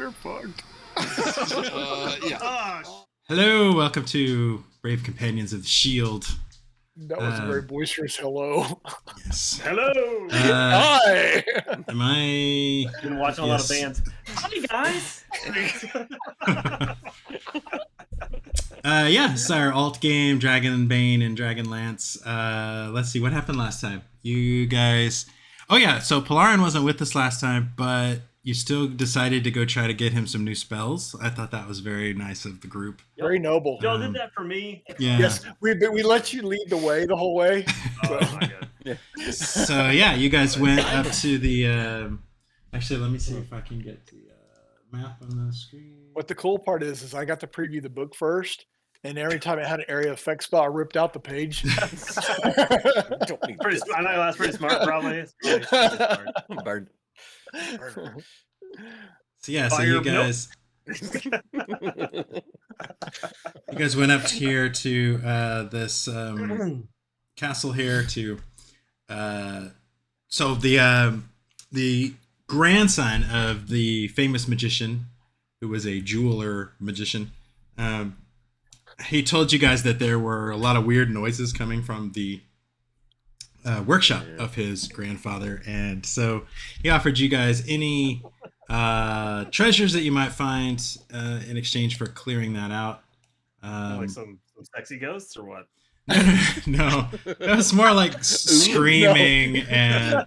we're fucked. Yeah. Hello, welcome to Brave Companions of the Shield. That was a very boisterous hello. Yes. Hello. Hi. Am I? Been watching a lot of bands. Hi guys. Yeah, it's our alt game, Dragonbane and Dragonlance. Let's see what happened last time. You guys. Oh yeah, so Polarin wasn't with us last time, but you still decided to go try to get him some new spells. I thought that was very nice of the group. Very noble. Y'all did that for me. Yeah. Yes, we let you lead the way the whole way. Oh my god. So yeah, you guys went up to the. Actually, let me see if I can get the map on the screen. What the cool part is I got to preview the book first, and every time it had an area effect spell, I ripped out the page. Pretty, I know that's pretty smart, probably. It's pretty smart. Bird. So yeah, so you guys. You guys went up here to this castle here to. So the grandson of the famous magician, who was a jeweler magician, he told you guys that there were a lot of weird noises coming from the workshop of his grandfather, and so he offered you guys any treasures that you might find in exchange for clearing that out. Like some sexy ghosts or what? No, it was more like screaming and.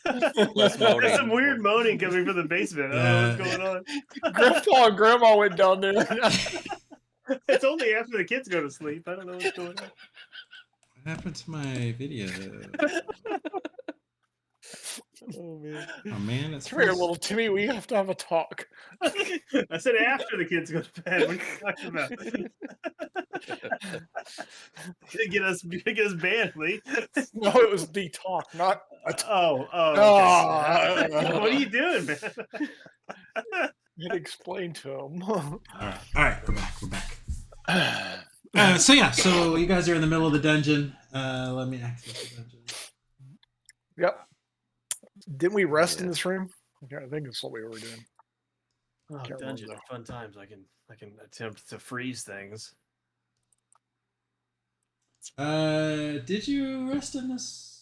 There's some weird moaning coming from the basement. I don't know what's going on. Grandpa and Grandma went down there. It's only after the kids go to sleep. I don't know what's going on. What happened to my video? Oh man. Oh man, it's Come here, little Timmy. We have to have a talk. I said after the kids go to bed. What are you talking about? Get us banned, Lee. No, it was the talk, not a talk. Okay. What are you doing, man? You explain to him. All right, we're back. So yeah, so you guys are in the middle of the dungeon. Let me access the dungeon. Yep. Didn't we rest in this room? I think that's what we were doing. Oh, dungeon, fun times. I can attempt to freeze things. Did you rest in this?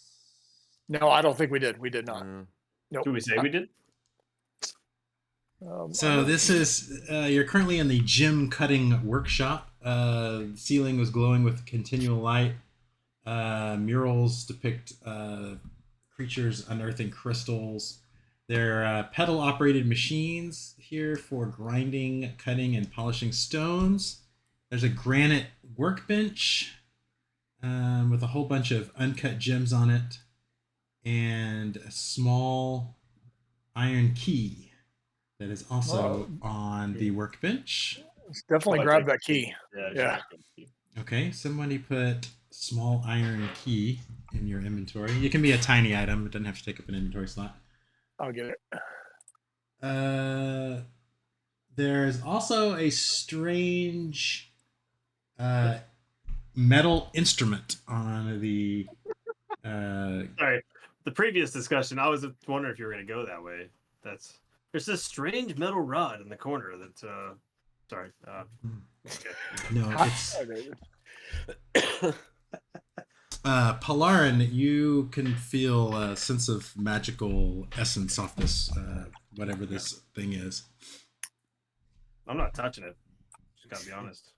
No, I don't think we did. We did not. Nope. Did we say we did? So this is you're currently in the gem cutting workshop. The ceiling was glowing with continual light. Murals depict creatures unearthing crystals. There are pedal-operated machines here for grinding, cutting, and polishing stones. There's a granite workbench with a whole bunch of uncut gems on it, and a small iron key that is also on the workbench. Let's definitely grab that key. Yeah. Okay, somebody put small iron key in your inventory. It can be a tiny item. It doesn't have to take up an inventory slot. I'll get it. There's also a strange metal instrument on the... Sorry, the previous discussion, I was wondering if you were going to go that way. There's this strange metal rod in the corner that... Sorry. Okay. No, it's... Polarin, you can feel a sense of magical essence off this, whatever this thing is. I'm not touching it. Just gotta be honest.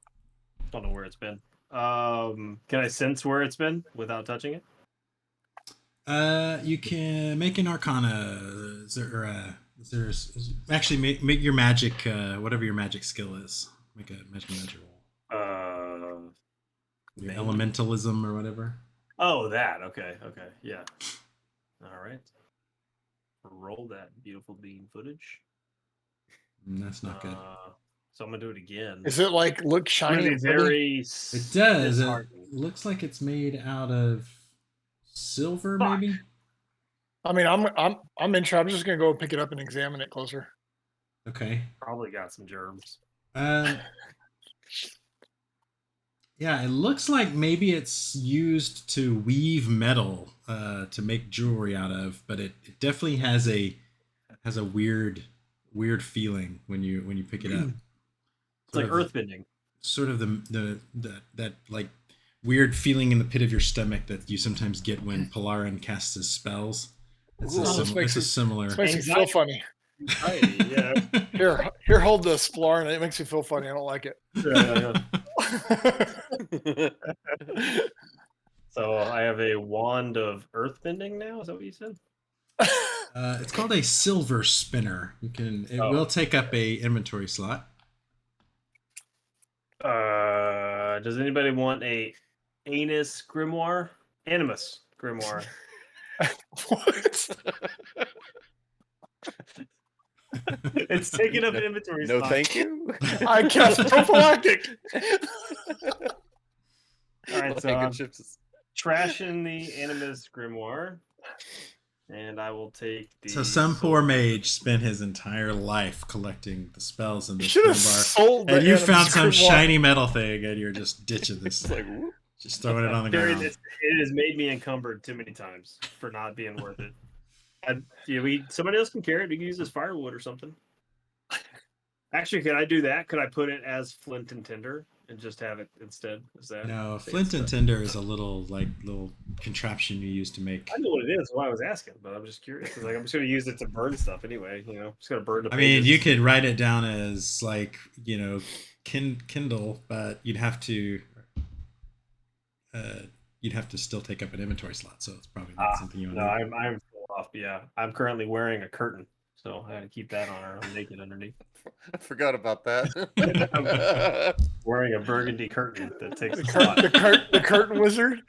Don't know where it's been. Can I sense where it's been without touching it? You can make an Arcana. Actually make your magic, whatever your magic skill is. Make a magic roll. Your elementalism or whatever. Oh, that. Okay. Yeah. All right. Roll that beautiful bean footage. That's not good. So I'm gonna do it again. Is it like look shiny? Very. It does. It looks like it's made out of silver, maybe. I mean, I'm interested. I'm just gonna go pick it up and examine it closer. Okay. Probably got some germs. Yeah, it looks like maybe it's used to weave metal to make jewelry out of, but it definitely has a weird weird feeling when you pick it up. It's like earthbending. Sort of the that like weird feeling in the pit of your stomach that you sometimes get when Polarin casts his spells. It's a similar. This makes me feel funny. Yeah. Here, hold this, Polarin. It makes me feel funny. I don't like it. Yeah. So I have a wand of earthbending now. Is that what you said? It's called a silver spinner. It will take up a inventory slot. Does anybody want a Animus grimoire? What? It's taking up an inventory No, slot. thank you. I cast prophylactic. All right, so I'm Handkerchiefs. trashing the Animus grimoire, and I will take the. So some poor mage spent his entire life collecting the spells in this Should have grimoire, sold. and the you Animus found some grimoire. shiny metal thing, and you're just ditching this, It's like, whoop. just throwing it on the Terry, ground. it has made me encumbered too many times for not being worth it. Somebody else can carry it. We can use this firewood or something. Actually, could I do that? Could I put it as flint and tinder and just have it instead? Is that No, flint and tinder is a little contraption you use to make. I know what it is. Why I was asking, but I'm just curious. 'Cause, I'm just going to use it to burn stuff anyway. Just going to burn the. I mean, pages. you could write it down as Kindle, but you'd have to still take up an inventory slot, so it's probably not something you want No, to do. I'm full off. Yeah, I'm currently wearing a curtain, so I got to keep that on. Or I'm naked underneath. I forgot about that. Wearing a burgundy curtain that takes The, a slot. the curtain wizard.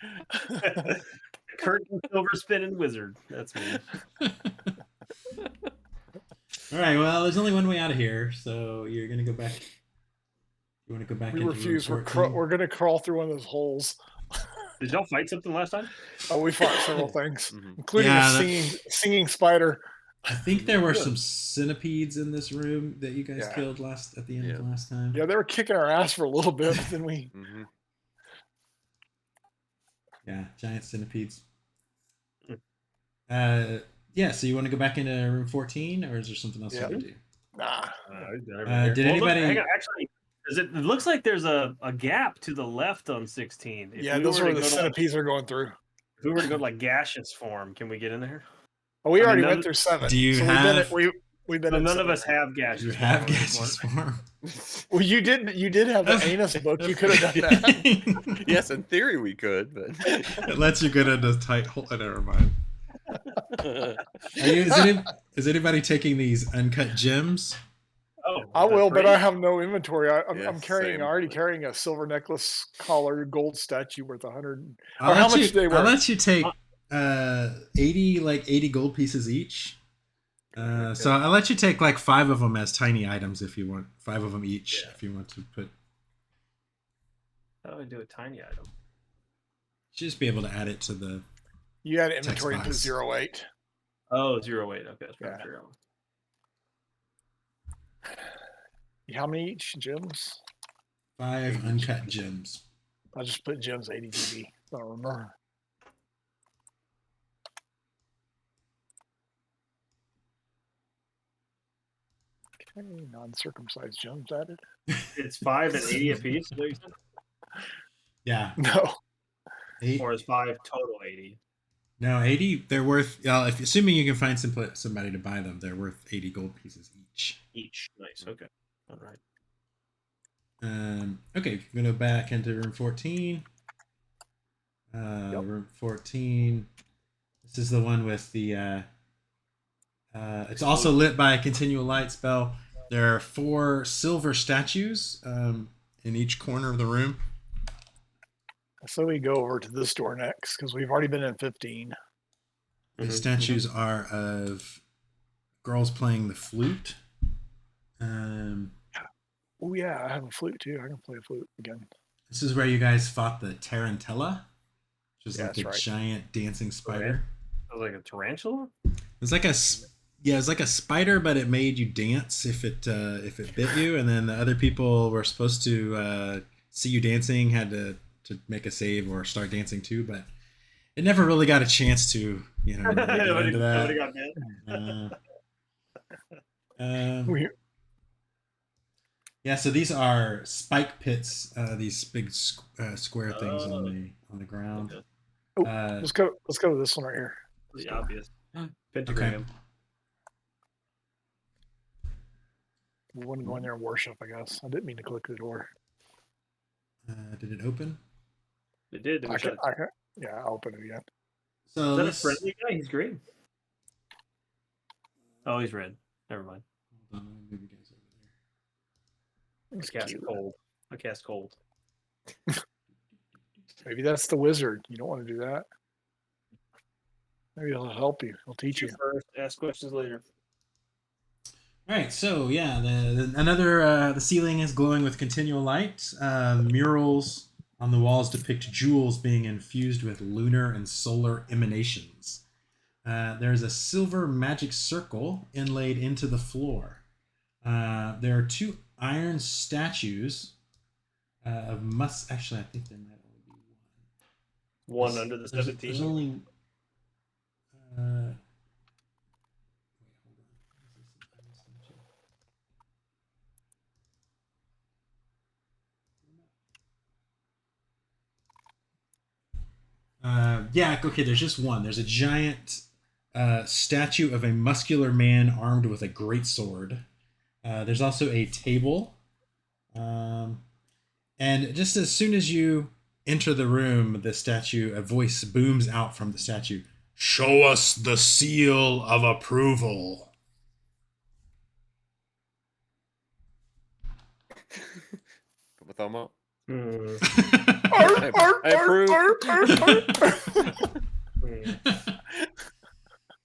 Curtain silver spinning wizard. That's me. All right, well, there's only one way out of here, so you're gonna go back. You want to go back? We into refuse. room We're 14? gonna crawl through one of those holes. Did y'all fight something last time? Oh, we fought several things, Mhm. including Yeah, a singing spider. I think there were some centipedes in this room that you guys Yeah. killed at the end of Yeah. last time. Yeah, they were kicking our ass for a little bit, but then we. Mhm. Yeah, giant centipedes. Hmm. Yeah. So you want to go back into room 14, or is there something else you Yeah. want to do? Nah. Did anybody- Hang on, actually, it looks like there's a gap to the left on 16. If Yeah, we those were are to the go to, centipedes are going through. if we were to go to like gaseous form, can we get in there? Oh, we I mean, already none- went through 7. Do you so have- We've been. But in none of 7. us have gaseous. You have form. gaseous form. Well, you did have the anus book. You could have done that. Yes, in theory we could, but It lets you get into tight hole. Never mind. Is anybody taking these uncut gems? Oh, I will, but free? I have no inventory. I'm Yeah, carrying. same. Already carrying a silver necklace, collar, gold statue worth 100. I'll Or how let much you, do they I'll worth? let you take 80 gold pieces each. So I'll let you take like 5 of them as tiny items if you want. 5 of them each if you want to put. How do I do a tiny item? You should just be able to add it to the. You had inventory to box. 08. Oh, 08. Okay, that's Yeah. probably true. How many each gems? 5 uncut gems. I just put gems 80 GB. I don't remember. Okay, non-circumcised gems added. It's 5 and 80 apiece. Is that what you said? Yeah. No. 8. Or is 5 total 80? No, 80. They're worth. Assuming you can find somebody to buy them, they're worth 80 gold pieces each. Each. Nice. Okay. All right. Okay, we're gonna go back into room 14. Room 14. This is the one with the. It's also lit by a continual light spell. There are 4 silver statues in each corner of the room. So we go over to this door next because we've already been in 15. The statues are of girls playing the flute. Oh yeah, I have a flute too. I can play a flute again. This is where you guys fought the Tarantella, which is Yeah, like a that's right. giant dancing spider. Sounds like a tarantula? It's like it's like a spider, but it made you dance if it bit you, and then the other people were supposed to see you dancing, had to make a save or start dancing too, but it never really got a chance to, get Nobody into that. got bit. We, Yeah, so these are spike pits. These big square things on the ground. Okay. oh, Uh, let's go to this one right here. The obvious pentagram. We wouldn't go in there and worship, I guess. I didn't mean to click the door. did it open? It did. Then we shut it. Yeah, I'll open it again. So Is that a this, friendly guy? He's green. Oh, he's red. Never mind. hold on, let me move you guys over there. I It's cast cute. cold. I cast cold. Maybe that's the wizard. You don't want to do that. Maybe he'll help you. He'll teach you. First, ask questions later. All right, so yeah, the ceiling is glowing with continual light. Murals on the walls depict jewels being infused with lunar and solar emanations. There's a silver magic circle inlaid into the floor. There are 2 iron statues of Actually, I think there might only be one. One under the There's 17. only. Wait, hold on. Is this an iron statue? Yeah, okay, there's just one. There's a giant statue of a muscular man armed with a great sword. There's also a table. And just as soon as you enter the room, a voice booms out from the statue. Show us the seal of approval. Put my thumb up. Hmm. I approve.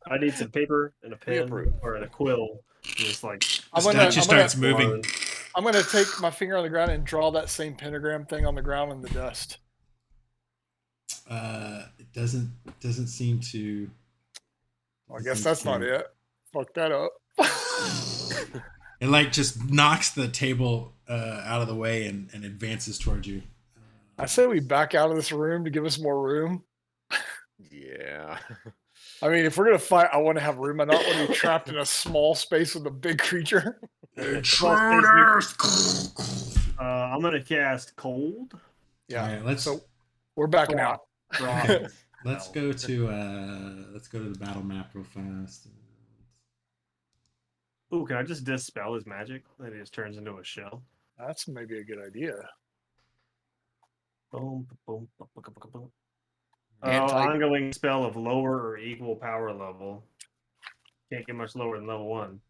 I need some paper and a We pen approve. or a quill. Just like The statue starts moving. learn. I'm gonna take my finger on the ground and draw that same pentagram thing on the ground in the dust. It doesn't seem to. Well, I guess that's not it. Fuck that up. It like just knocks the table out of the way and advances towards you. I say we back out of this room to give us more room. Yeah. I mean, if we're gonna fight, I want to have room. I don't want to be trapped in a small space with a big creature. Intruders! I'm gonna cast cold. Yeah. All right, let's So we're backing out. Draw. let's go to the battle map real fast. Ooh, can I just dispel his magic? That he just turns into a shell. That's maybe a good idea. Boom, boom, boom, boom, boom, boom. Anti- Ongoing spell of lower or equal power level. Can't get much lower than level 1.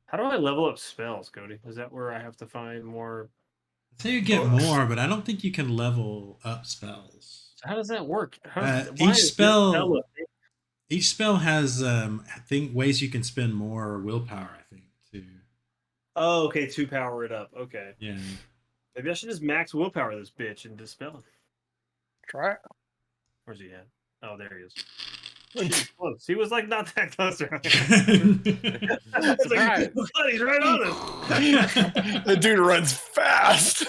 How do I level up spells, Cody? Is that where I have to find more? So you get more, but I don't think you can level up spells. How does that work? Each spell has ways you can spend more willpower, I think, too. Oh, okay, to power it up. Okay. Yeah. Maybe I should just max willpower this bitch and dispel him. Try it. Where's he at? Oh, there he is. He's close. He was like not that close. Right? It's like, look, he's right on us. The dude runs fast.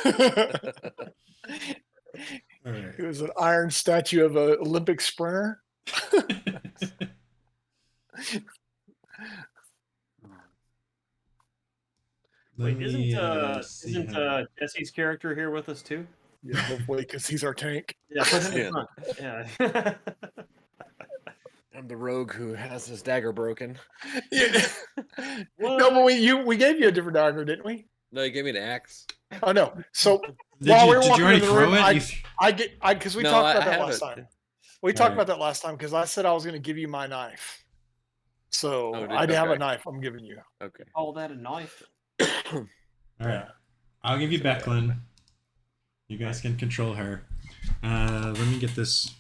All right. He was an iron statue of an Olympic sprinter. Wait, Let isn't me, see isn't how- Jesse's character here with us too? Yeah, hopefully, because he's our tank. Yeah, put him in Yeah. front. Yeah. I'm the rogue who has his dagger broken. Yeah. What? No, but we gave you a different dagger, didn't we? No, you gave me an axe. Oh no. So Did while you, we were did walking you already in the throw room, it? because we No, talked about I that have last it. time. We talked Right. about that last time because I said I was going to give you my knife. So Oh, I have a okay. knife. I'm giving you. Okay. Call that a knife? All right. I'll give you Becklin. You guys can control her. Let me get this.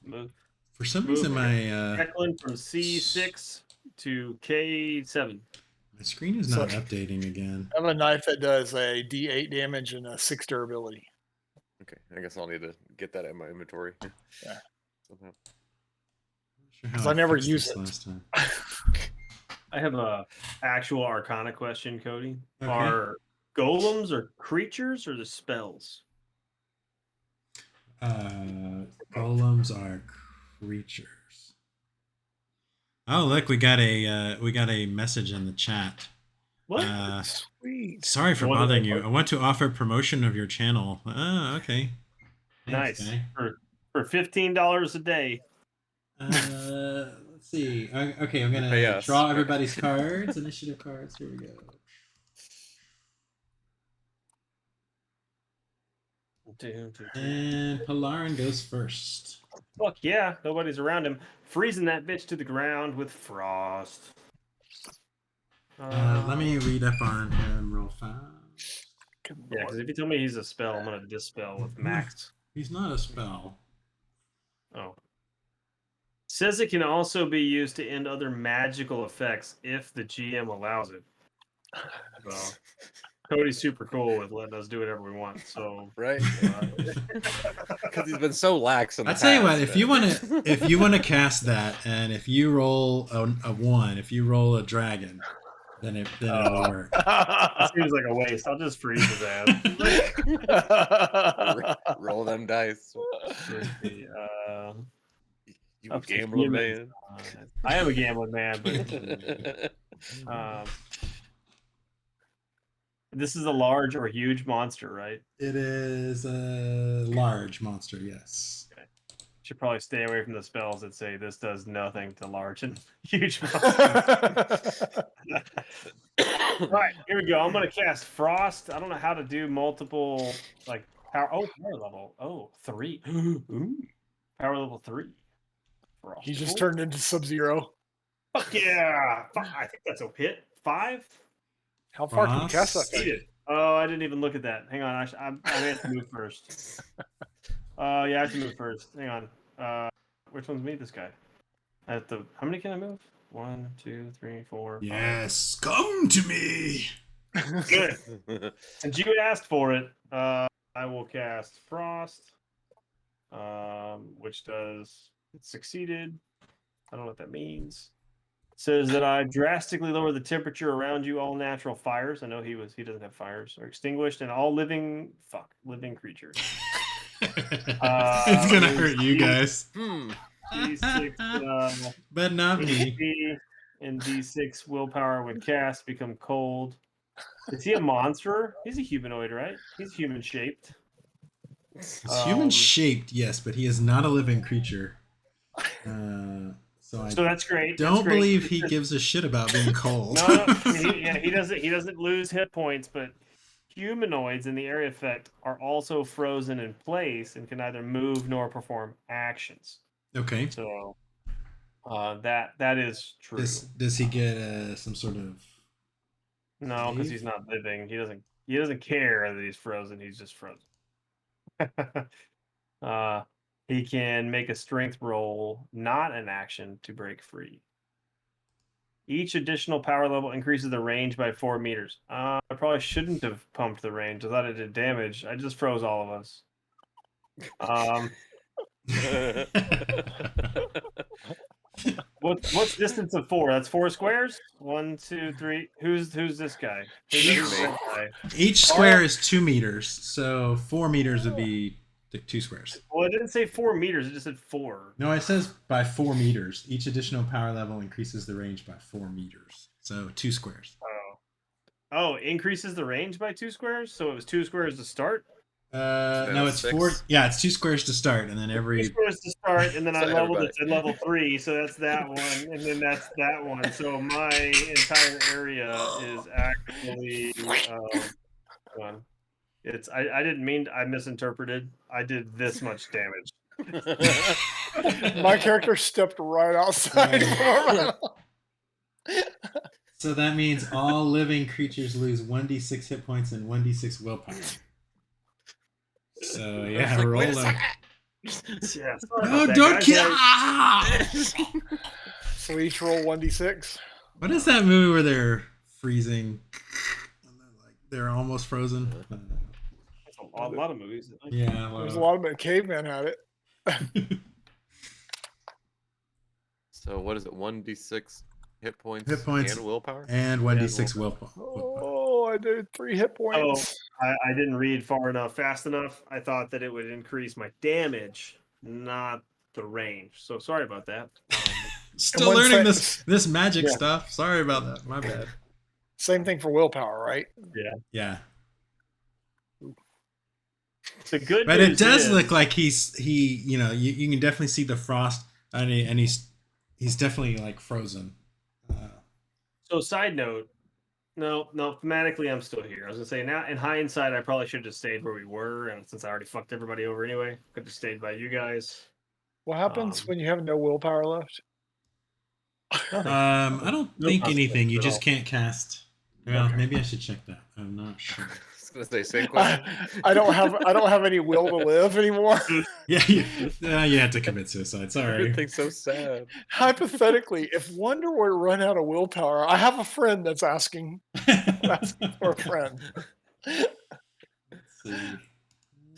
Move. For some reason, my Declan from C6 to K7. my screen is not updating again. I have a knife that does a D8 damage and a 6 durability. Okay. I guess I'll need to get that in my inventory. Yeah. Somehow. Not sure how 'Cause I never fixed use this it. last time. I have a actual Arcana question, Cody. Okay. Are golems or creatures or the spells? Golems are creatures. Oh, look, we got a message in the chat. What? Sweet. Sorry for The one that bothering I you. like. I want to offer promotion of your channel. Ah, okay. Thanks, Nice. guy. For $15 a day. Let's see. Okay, I'm Pay gonna us, draw right? everybody's cards. Initiative cards. Here we go. And Polarin goes first. Fuck yeah, nobody's around him. Freezing that bitch to the ground with frost. Let me read up on him real fast. Yeah, because if you tell me he's a spell, I'm gonna dispel with max. He's not a spell. Oh. Says it can also be used to end other magical effects if the GM allows it. So Cody's super cool with letting us do whatever we want. So Right? Because he's been so lax in the I past. tell you what, if you want to cast that, and if you roll a 1, if you roll a dragon, then it'll work. that seems like a waste. I'll just freeze his ass. Roll them dice. You a Up to gambling humans. man. I am a gambling man, but this is a large or huge monster, right? It is a large monster, yes. Okay. Should probably stay away from the spells that say this does nothing to large and huge monsters. All right, here we go. I'm gonna cast Frost. I don't know how to do multiple like power. Oh, power level. Oh, 3. Ooh. Power level 3. Frost. He just turned into Sub-Zero. Fuck yeah! I think that's a hit. 5. How far can you cast that Eat thing? it. Oh, I didn't even look at that. Hang on, I have to move first. Yeah, I have to move first. Hang on. Which one's me? This guy. I have to. How many can I move? 1, 2, 3, 4. 5. Yes, come to me. Good. Since you asked for it, I will cast Frost, which does it succeeded. I don't know what that means. Says that I drastically lower the temperature around you. All natural fires. I know he doesn't have fires are extinguished, and all living creatures. It's gonna hurt you guys. D6, But not me. HP and D6 willpower when cast become cold. Is he a monster? He's a humanoid, right? He's human shaped. He's human shaped, yes, but he is not a living creature. So that's great. Don't believe he gives a shit about being cold. No, he doesn't. He doesn't lose hit points, but humanoids in the area effect are also frozen in place and can neither move nor perform actions. Okay. So that is true. Does he get some sort of? No, because he's not living. He doesn't care that he's frozen. He's just frozen. He can make a strength roll, not an action, to break free. Each additional power level increases the range by 4 meters. I probably shouldn't have pumped the range. I thought it did damage. I just froze all of us. What's distance of 4? That's 4 squares. 1, 2, 3. Who's this guy? Who's that guy? Each square is 2 meters, so 4 meters would be 2 squares. Well, it didn't say 4 meters. It just said 4. No, it says by 4 meters. Each additional power level increases the range by 4 meters, so 2 squares. Oh, increases the range by 2 squares. So it was 2 squares to start. No, it's 4. Yeah, it's 2 squares to start, and then every 2 squares to start, and then I leveled it to level 3, so that's that one, and then that's that one. So my entire area is actually one. I didn't mean I misinterpreted. I did this much damage. My character stepped right outside. So that means all living creatures lose 1d6 hit points and 1d6 willpower. So yeah, like, roll wait a them. Yeah, No, don't kill. So each roll 1d6. What is that movie where they're freezing? And then, like, they're almost frozen. A lot of movies. Yeah, There's a lot of caveman had it. So what is it? 1d6 hit points Hit points and willpower? and 1d6 willpower. Oh, I did 3 hit points. I didn't read far enough, fast enough. I thought that it would increase my damage, not the range. So sorry about that. Still one learning sentence. this magic Yeah. stuff. Sorry about that. My bad. Same thing for willpower, right? Yeah. The good But it news does is, look like he you know, you can definitely see the frost and he's definitely like frozen. So side note, no, thematically I'm still here. I was gonna say now in hindsight I probably should have stayed where we were, and since I already fucked everybody over anyway, could have stayed by you guys. What happens Um, when you have no willpower left? I don't No think consequences anything. You at just all. can't cast. Well, Okay. maybe I should check that. I'm not sure. I was gonna say same question. I don't have any will to live anymore. Yeah, you had to commit suicide. Sorry. Everything's so sad. Hypothetically, if Wonder were to run out of willpower, I have a friend that's asking for a friend. Let's see.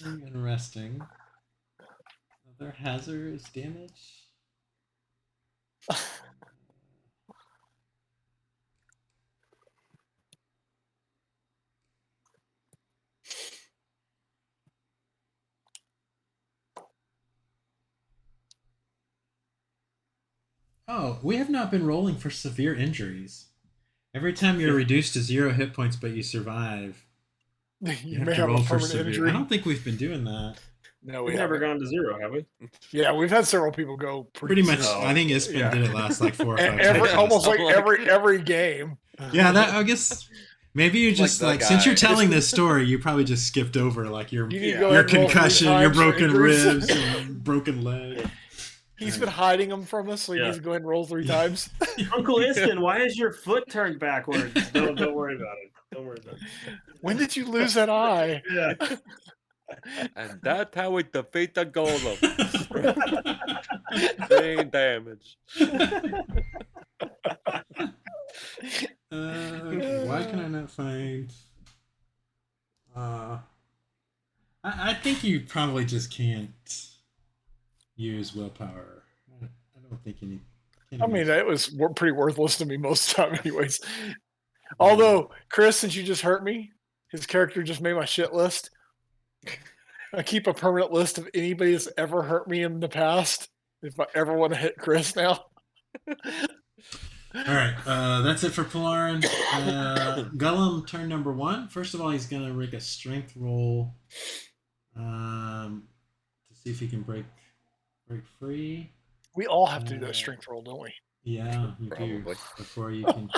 Interesting. Other hazards damage. Oh, we have not been rolling for severe injuries. Every time you're reduced to 0 hit points but you survive, You have may to have roll a for permanent severe. injury. I don't think we've been doing that. No, We've we never haven't. gone to 0, have we? Yeah, we've had several people go Pretty much. No. I think Ispin Yeah. did it last like 4 or 5 Every, times. almost like I'm like- every game. Yeah, that I guess maybe you Like just the like since you're guy. telling this story, you probably just skipped over like your You need to go your ahead and roll 3 concussion, your times for broken injuries. ribs, your broken leg. He's been hiding them from us, so he Yeah. needs to go ahead and roll 3 times. Uncle Iskin, why is your foot turned backwards? Don't worry about it. Don't worry about it. When did you lose that eye? Yeah. And that's how we defeat the golem. Brain damage. Okay, why can I not find? I think you probably just can't use willpower. I don't think any. I mean, that was pretty worthless to me most of the time, anyways. Although, Chris, since you just hurt me, his character just made my shit list. I keep a permanent list of anybody that's ever hurt me in the past. If I ever want to hit Chris now. All right, that's it for Polarin. Gullum, turn number 1. First of all, he's gonna make a strength roll to see if he can break free. We all have to do that strength roll, don't we? Yeah, you Probably. do before you can.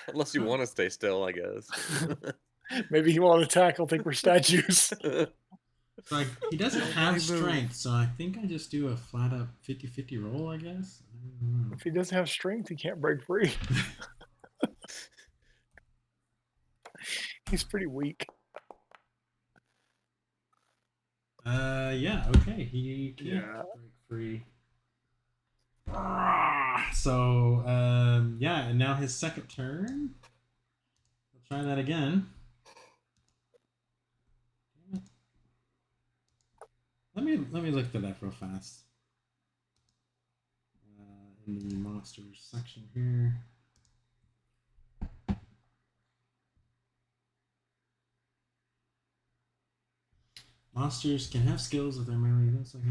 Unless you want to stay still, I guess. Maybe he won't attack. He'll think we're statues. Like he doesn't have strength, so I think I just do a flat up 50-50 roll, I guess. I don't know. If he doesn't have strength, he can't break free. He's pretty weak. Yeah, okay. He can't Yeah. break free. So, yeah, and now his second turn. We'll try that again. Let me look that up real fast. In the monsters section here. Monsters can have skills with their melee. That's like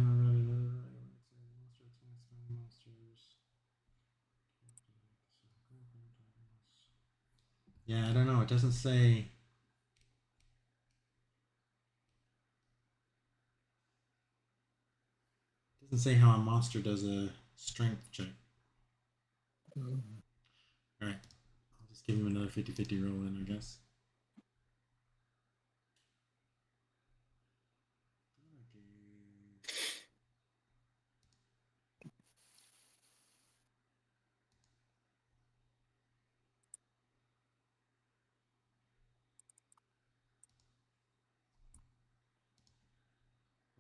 yeah, I don't know. It doesn't say. It doesn't say how a monster does a strength check. All right, I'll just give him another 50-50 roll then, I guess.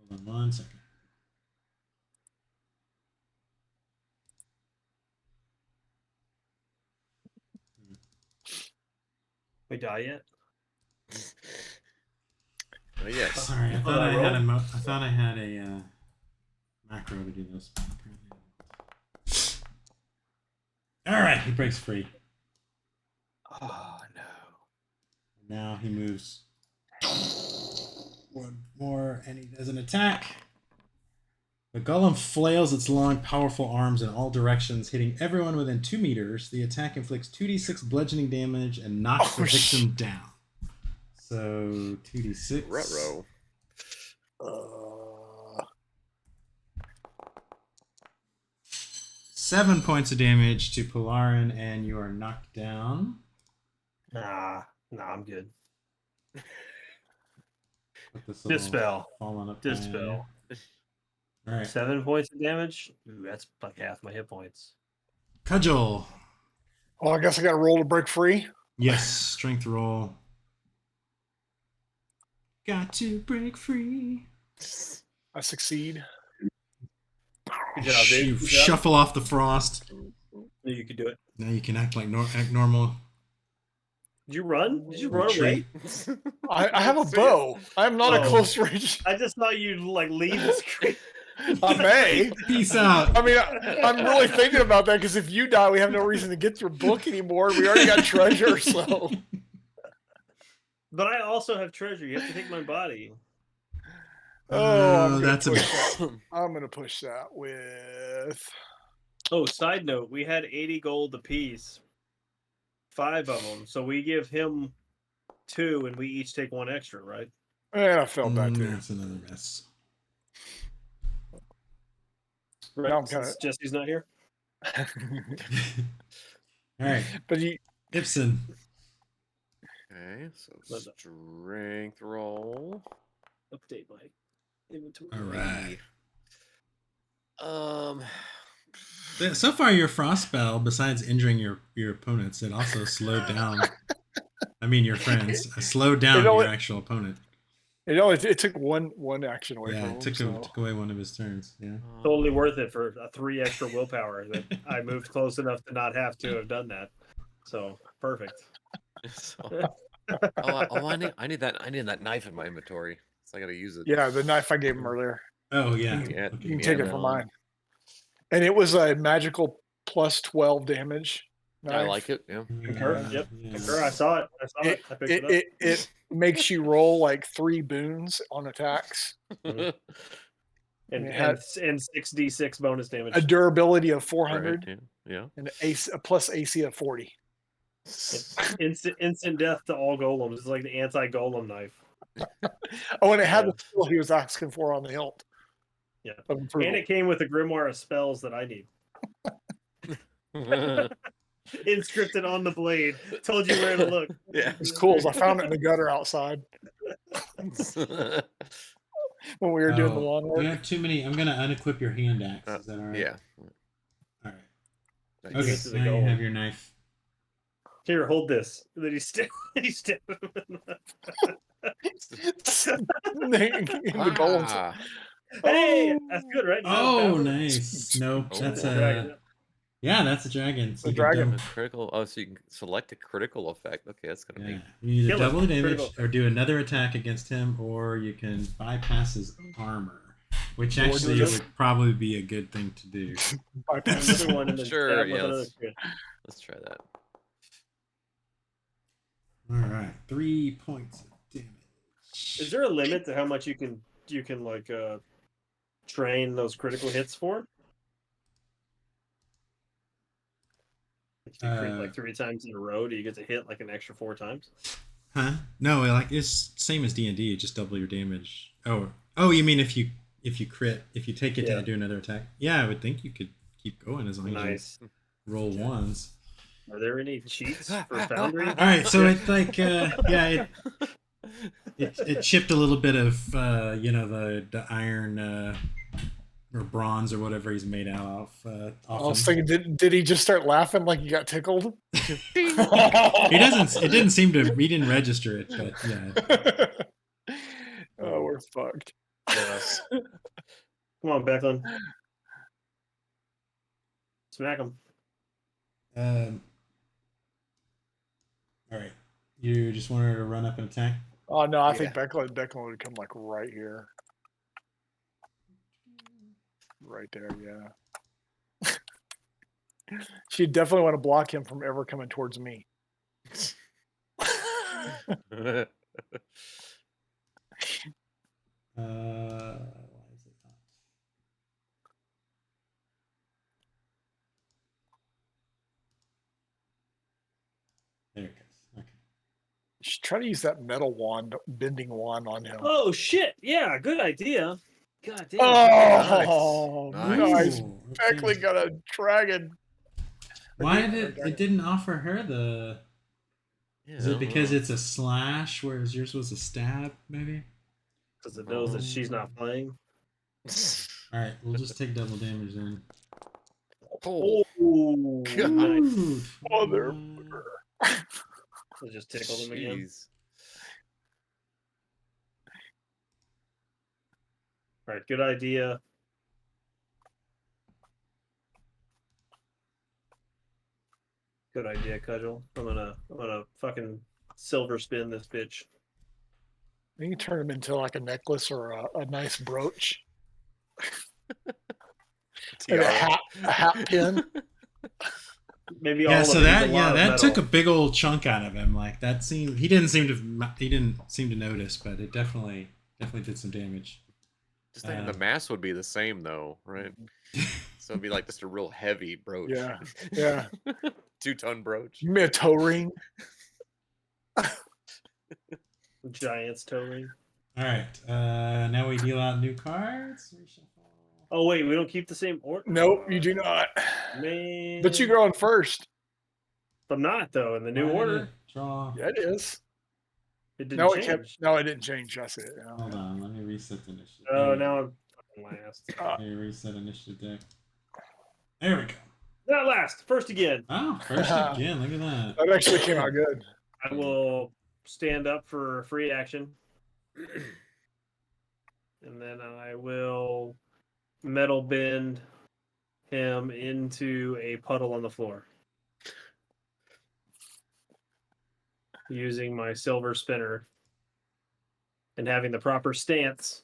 Hold on 1 second. We die yet? Yes. Sorry, I thought I had a I thought I had a macro to do this. All right, he breaks free. Oh no. Now he moves one more, and he does an attack. The golem flails its long, powerful arms in all directions, hitting everyone within 2 meters. The attack inflicts 2d6 bludgeoning damage and knocks the victim down. So 2d6. Retro. 7 points of damage to Polarin, and you are knocked down. Nah, I'm good. Put this little Dispel. fallen up Dispel. All right. 7 points of damage? Ooh, that's like half my hit points. Cudgel. Well, I guess I got to roll to break free. Yes, strength roll. Got to break free. I succeed. Good job, dude. You Good job. shuffle off the frost. You can do it. Now you can act like act normal. Did you run? Did you run Retreat. away? I have a bow. I'm not a Oh. close range. I just thought you'd like leave the screen. I may. Peace out. I mean, I'm really thinking about that because if you die, we have no reason to get your book anymore. We already got treasure, so. But I also have treasure. You have to take my body. Oh, that's a I'm gonna push that with. Oh, side note, we had 80 gold apiece. 5 of them. So we give him 2 and we each take 1 extra, right? And I felt that too. That's another mess. Right. Now I'm Since kinda- Jesse's not here. All right, But you, Ibsen. Okay, so What's up? strength roll. Update my inventory. All right. Um, So far, your frost spell, besides injuring your opponents, it also slowed down. I mean, your friends slowed down It only- your actual opponent. it took one action away Yeah, from it him. took, So. took away one of his turns. Yeah. Totally worth it for a 3 extra willpower that I moved close enough to not have to have done that. So perfect. So, I need that knife in my inventory. So I gotta use it. Yeah, the knife I gave him earlier. Oh yeah. Yeah, Okay. You can take it Yeah, from no. mine. And it was a magical plus 12 damage. I knife. like it. Yeah. Concur. Yep. Yeah. Concur. I saw it. I picked it up. It makes you roll like 3 boons on attacks. and it had- and 6d6 bonus damage. A durability of Right, 400 yeah. and a plus AC of 40. Instant death to all golems. It's like the anti-golem knife. Oh, and it had Yeah. the skill he was asking for on the hilt. Yeah. Of approval. And it came with a grimoire of spells that I need. Inscripted on the blade. Told you where to look. Yeah. It's cool. I found it in the gutter outside when we were doing the lawn You work. have too many. I'm gonna unequip your hand axe. Is that all right? Yeah. All right. Nice. Okay. This is a Now you goal. have your knife. Here, hold this. And then he stabbed him. in the golems. Ah, Hey, that's good, right? Oh, Power. nice. No, Oh. that's Dragon. yeah, that's a dragon. So A you can dragon. double- critical. Oh, so you can select a critical effect. Okay, that's gonna Yeah, be. you either Kill him. double the damage Critical. or do another attack against him, or you can bypass his armor, which Or do actually this. would probably be a good thing to do. Bypass. Another one and then Sure, stab with yeah, another let's- crit. Let's try that. All right, 3 points of damage. Is there a limit to how much you can like train those critical hits for? If you crit like 3 times in a row, do you get to hit like an extra 4 times? Huh? No, like it's same as D&D. Just double your damage. Oh, you mean if you crit, if you take it Yeah. to do another attack? Yeah, I would think you could keep going as long as Nice. you roll ones. Are there any cheats for Foundry? All right, so it's like it chipped a little bit of the iron or bronze or whatever he's made out of. I Off was him. thinking, did he just start laughing like he got tickled? He doesn't. It didn't seem to. We didn't register it, but yeah. Oh, we're fucked. Yeah. Come on, Becklin. Smack him. All right. You just want her to run up and attack? Oh no, I think Declan would come like right here. Right there, yeah. She'd definitely want to block him from ever coming towards me. Why is it not? There it goes. Okay. You should try to use that metal wand, bending wand on him. Oh shit! Yeah, good idea. God damn. Oh, nice. Ooh, Beckley okay. got a dragon. Why did it didn't offer her the? Yeah, Is I it don't because know. it's a slash, whereas yours was a stab? Maybe. Because it knows that she's not playing. All right, we'll just take double damage then. Oh, Oh, nice. Ooh, Mother. We'll just tickle them again. jeez. All right, good idea. Good idea, Cudgel. I'm gonna fucking silver spin this bitch. You can turn him into like a necklace or a nice brooch and Tiara. a hat pin. Maybe Yeah, all so of it. He's that a lot of that took a metal. big old chunk out of him. Like that seemed he didn't seem to notice, but it definitely did some damage. Just thinking the mass would be the same though, right? So it'd be like just a real heavy brooch. Yeah, yeah. 2-ton brooch. Give me a toe ring. Giant's toe ring. All right, now we deal out new cards. Oh wait, we don't keep the same order. Nope, you do not. Man, But you going first. I'm not though in the new Why did order. it draw. Yeah, it is. It didn't No, it change. kept. No, it didn't change. That's it. Hold on, let me reset the initiative. Oh, now I'm fucking last. Let me reset initiative deck. There we go. Not last, first again. Oh, first again. Look at that. That actually came out good. I will stand up for free action. And then I will metal bend him into a puddle on the floor. Using my silver spinner and having the proper stance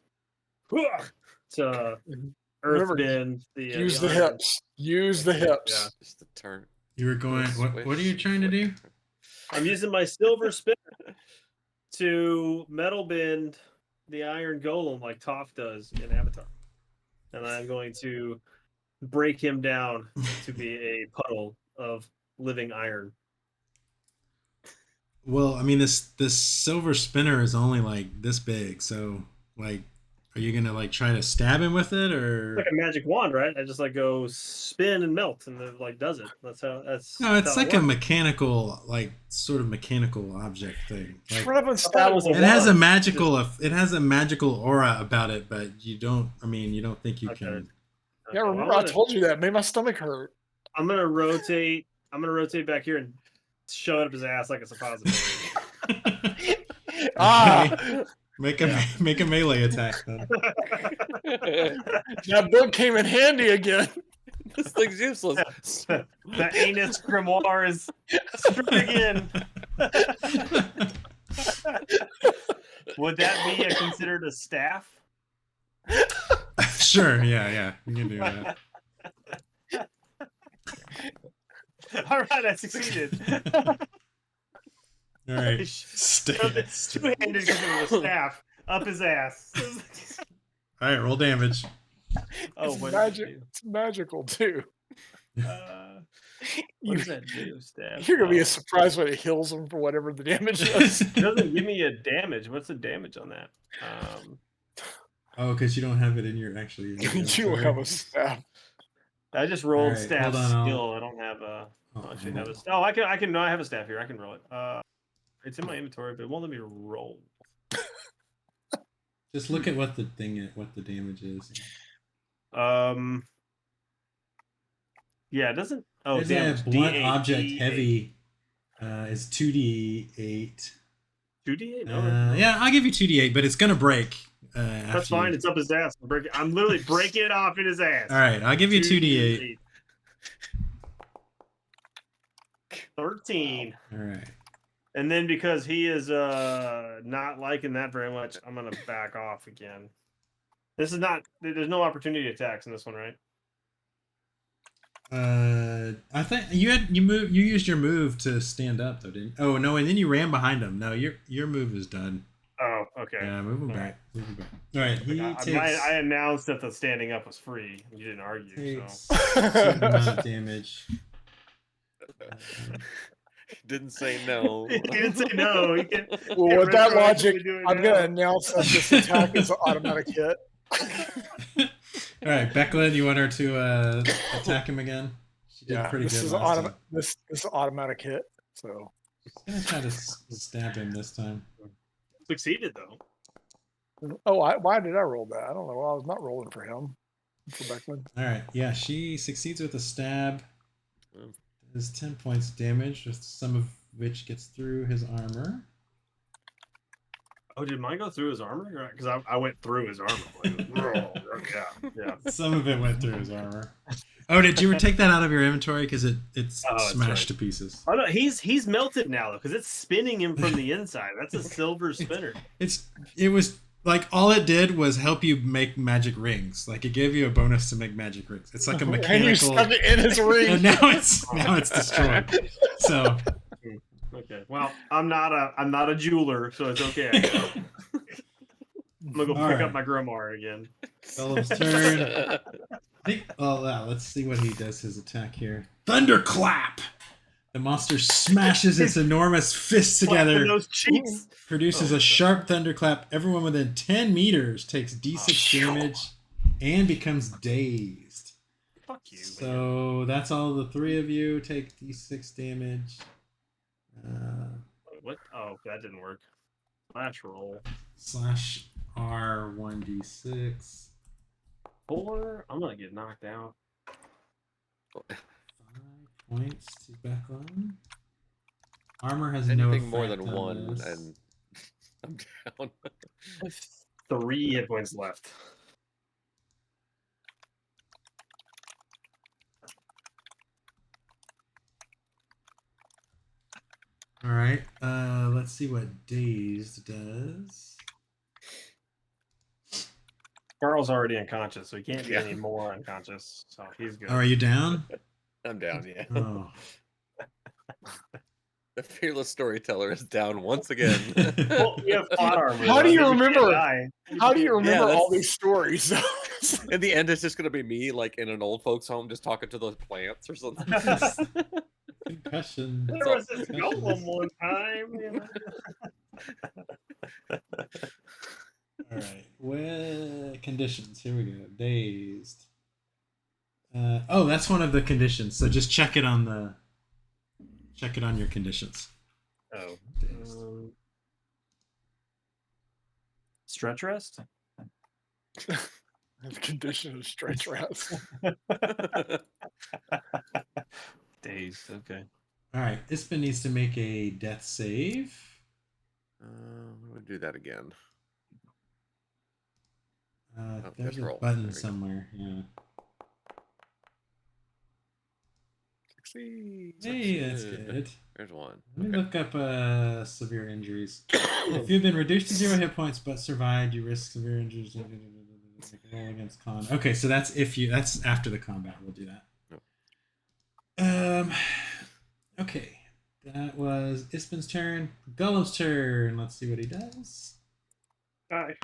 to Remember, earthbend the Use the iron. hips. Use the hips. Just a turn. You were going. What are you trying to do? I'm using my silver spinner to metal bend the iron golem like Toph does in Avatar. And I'm going to break him down to be a puddle of living iron. Well, I mean, this silver spinner is only like this big, so like, are you gonna like try to stab him with it, or? It's like a magic wand, right? I just like go spin and melt, and it like does it. That's how. That's No, it's how it like a works. mechanical, like sort of mechanical object thing. Like, Shut up and stab with a it has a wand. magical, it has a magical aura about it, but you don't. I mean, you don't think you Okay. can. Yeah, well, remember I told you that. It made my stomach hurt. I'm gonna rotate. I'm gonna rotate back here and shove it up his ass like a suppository. Ah, Make a melee attack then. that book came in handy again. This thing's useless. The anus grimoire is struck again. Would that be considered a staff? Sure, yeah, you can do that. All right, I succeeded. All right, It's two-handed because it was a staff up his ass. All right, roll damage. Oh, It's what magic. does it It's magical too. do? What You, does that do, staff? you're gonna be Oh. surprised when it heals them for whatever the damage is. It doesn't give me a damage. What's the damage on that? Oh, because you don't have it in your actually. You have a staff. I just rolled Alright, staff hold on, skill. I don't have a. Oh, Actually, have a. Oh, I can. No, I have a staff here. I can roll it. It's in my inventory, but it won't let me roll. Just look at what the damage is. Yeah, it doesn't. Oh, There's damage. a blunt D8, object D8. heavy. Is 2d8. 2d8. No, Yeah, I'll give you 2d8, but it's gonna break. that's fine. It's up his ass. I'm literally breaking it off in his ass. All right, I'll give you 2d8. 13. All right. And then because he is not liking that very much, I'm gonna back off again. This is not. There's no opportunity attacks in this one, right? I think you used your move to stand up though, didn't you? Oh no, and then you ran behind him. No, your move is done. Oh, okay. Yeah, move him All back. Move him back. All right, he I, takes I announced that the standing up was free. You didn't argue, takes so. a certain amount of damage. Didn't say no. He didn't say no. He can, Well, with that logic, I'm going going to announce that this attack is an automatic hit. All right, Becklin, you want her to attack him again? She did pretty this good is last time. this is an automatic hit. So She's gonna try to stab him this time. Succeeded though. oh, why did I roll that? I don't know. I was not rolling for him. For Beckman. All right, yeah, she succeeds with a stab. Does 10 points damage, with some of which gets through his armor. Oh, did mine go through his armor? Because I went through his armor. Yeah. Some of it went through his armor. Oh, did you take that out of your inventory? Because it's smashed to pieces. Oh no, he's melted now though, because it's spinning him from the inside. That's a silver spinner. It was like all it did was help you make magic rings. Like it gave you a bonus to make magic rings. It's like a mechanical. And you stuck it in his ring. And now it's destroyed. So. Okay. Well, I'm not a jeweler, so it's okay. I'm gonna go pick up my grimoire again. Philip's turn. Let's see what he does. His attack here. Thunderclap. The monster smashes its enormous fists together. Those cheeks. Produces a sharp thunderclap. Everyone within 10 meters takes D6 damage and becomes dazed. Fuck you. So man. that's all the three of you take D6 damage. What? Oh, that didn't work. Slash roll. Slash R 1d6. 4. I'm gonna get knocked out. 5 points to Becklin. Armor has Anything no more than effect on one, this. and I'm down. 3 hit points left. All right. Let's see what dazed does. Carl's already unconscious, so he can't be any more unconscious. So he's good. Oh, are you down? I'm down, yeah. Oh. The fearless storyteller is down once again. Well, you have plot armor. How do you though. remember? Die. How do you remember Yeah, all these stories? In the end, it's just going to be me, like in an old folks' home, just talking to those plants or something. Concussion. There was this golem one time. All right. Well, conditions. Here we go. Dazed. Oh, that's one of the conditions. So just check it on your conditions. Oh. Dazed. Stretch rest? The condition of stretch rest. Dazed. Okay. All right. Ispin needs to make a death save. We'll do that again. There's just a roll. button There we go. somewhere. Yeah. Succeed. Hey, that's good. There's one. Let me look up severe injuries. If you've been reduced to 0 hit points but survived, you risk severe injuries. Roll against con. Okay, so that's after the combat. We'll do that. Okay, that was Ispin's turn. Golem's turn. Let's see what he does. Hi.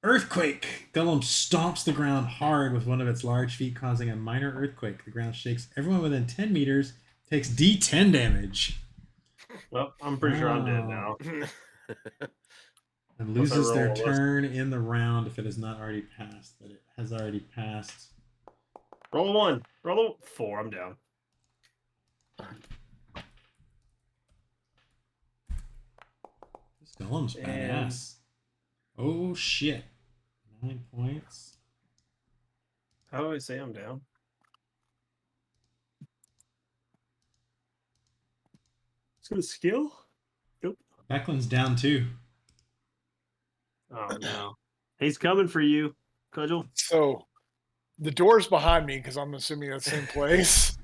Earthquake. Golem stomps the ground hard with one of its large feet, causing a minor earthquake. The ground shakes. Everyone within 10 meters takes D10 damage. Well, I'm pretty sure I'm dead now. And Unless I loses their roll a list. turn in the round if it has not already passed, but it has already passed. Roll a 1. Roll a 4. I'm down. This golem's And- badass. Oh shit. 9 points. How do I say I'm down? It's gonna skill? Nope. Becklin's down too. Oh no. He's coming for you, Cudgel. So the door's behind me because I'm assuming that's the same place.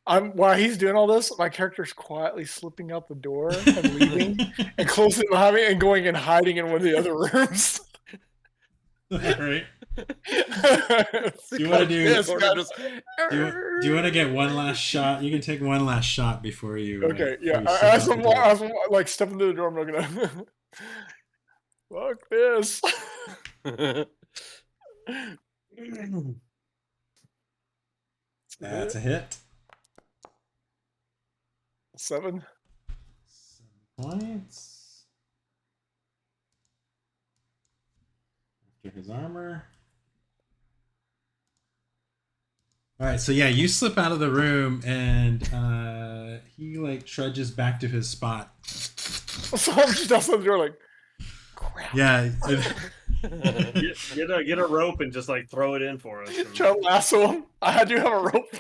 While he's doing all this, my character's quietly slipping out the door and leaving and closing it behind me and going and hiding in one of the other rooms. Alright. Do you want to do? Yes, Corner guys. just- Do you want to get one last shot? You can take one last shot before you. Okay, yeah. before you slip As out I'm, the door. as I'm like stepping through the door, I'm looking at. Fuck this. That's a hit. 7. 7 points. After his armor. All right, so yeah, you slip out of the room, and he like trudges back to his spot. So I'm just outside the door, like, crap. Yeah, Get a rope and just like throw it in for us. Try to lasso him. I do have a rope.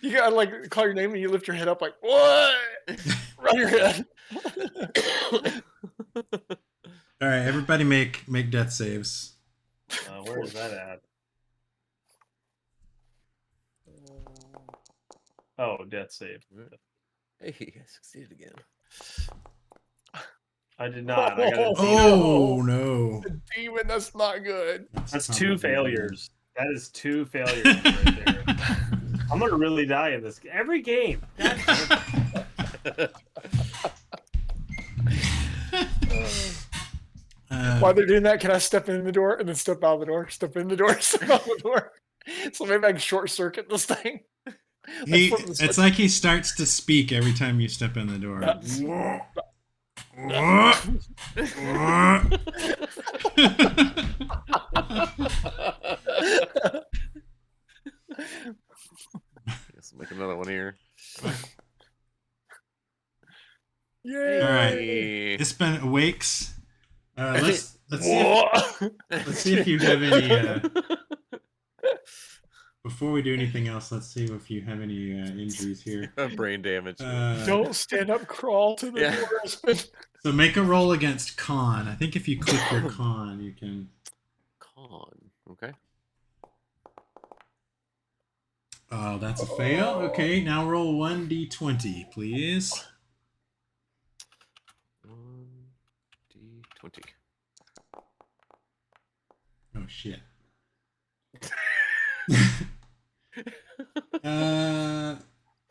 You gotta like call your name and you lift your head up, like, what? Run your head. all right, everybody make death saves. Where is that at? Oh, death save. Hey, I succeeded again. I did not. I got a Oh no, The demon, that's not good. That's probably 2 failures. That is 2 failures right there. I'm gonna really die in this every game. God damn. While they're doing that, can I step in the door and then step out the door? Step in the door, step out the door. So maybe I can short circuit this thing. it's like he starts to speak every time you step in the door. Let's make another one here. Yay! All right. Hey. Ispen awakes. Let's see if you have any. Before we do anything else, let's see if you have any injuries here. Brain damage. Don't stand up, crawl to the Yeah. door. So make a roll against con. I think if you click your con, you can. Con. Okay. Oh, that's a fail. Okay, now roll 1d20, please. 1d20. Oh shit.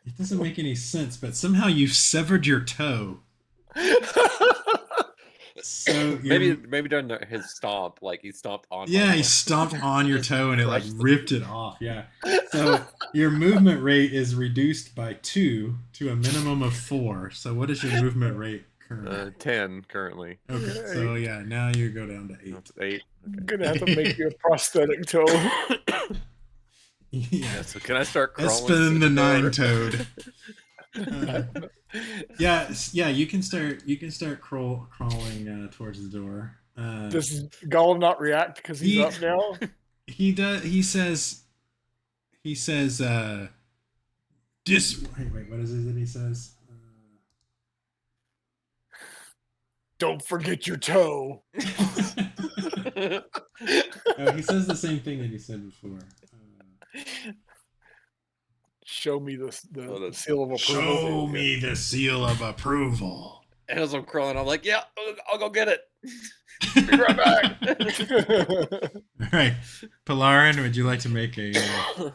It doesn't make any sense, but somehow you've severed your toe. So maybe during his stomp, like he stomped on. yeah, he stomped on your toe and it like ripped it off. Yeah. So your movement rate is reduced by 2 to a minimum of 4. So what is your movement rate currently? 10 currently. Okay. So yeah, now you go down to 8. That's 8. I'm gonna have to make you a prosthetic toe. Yeah. Yeah. So can I start crawling? Espen to the door? Nine Toad. Yeah, you can start crawling towards the door. Does Gollum not react because he's He- up now? He does. He says. Wait, what is it that he says? Don't forget your toe. He says the same thing that he said before. Show me the the- seal of approval. Show me the seal of approval. And as I'm crawling, I'm like, yeah, I'll go get it. Be right back. All right, Pilarin, would you like to make a death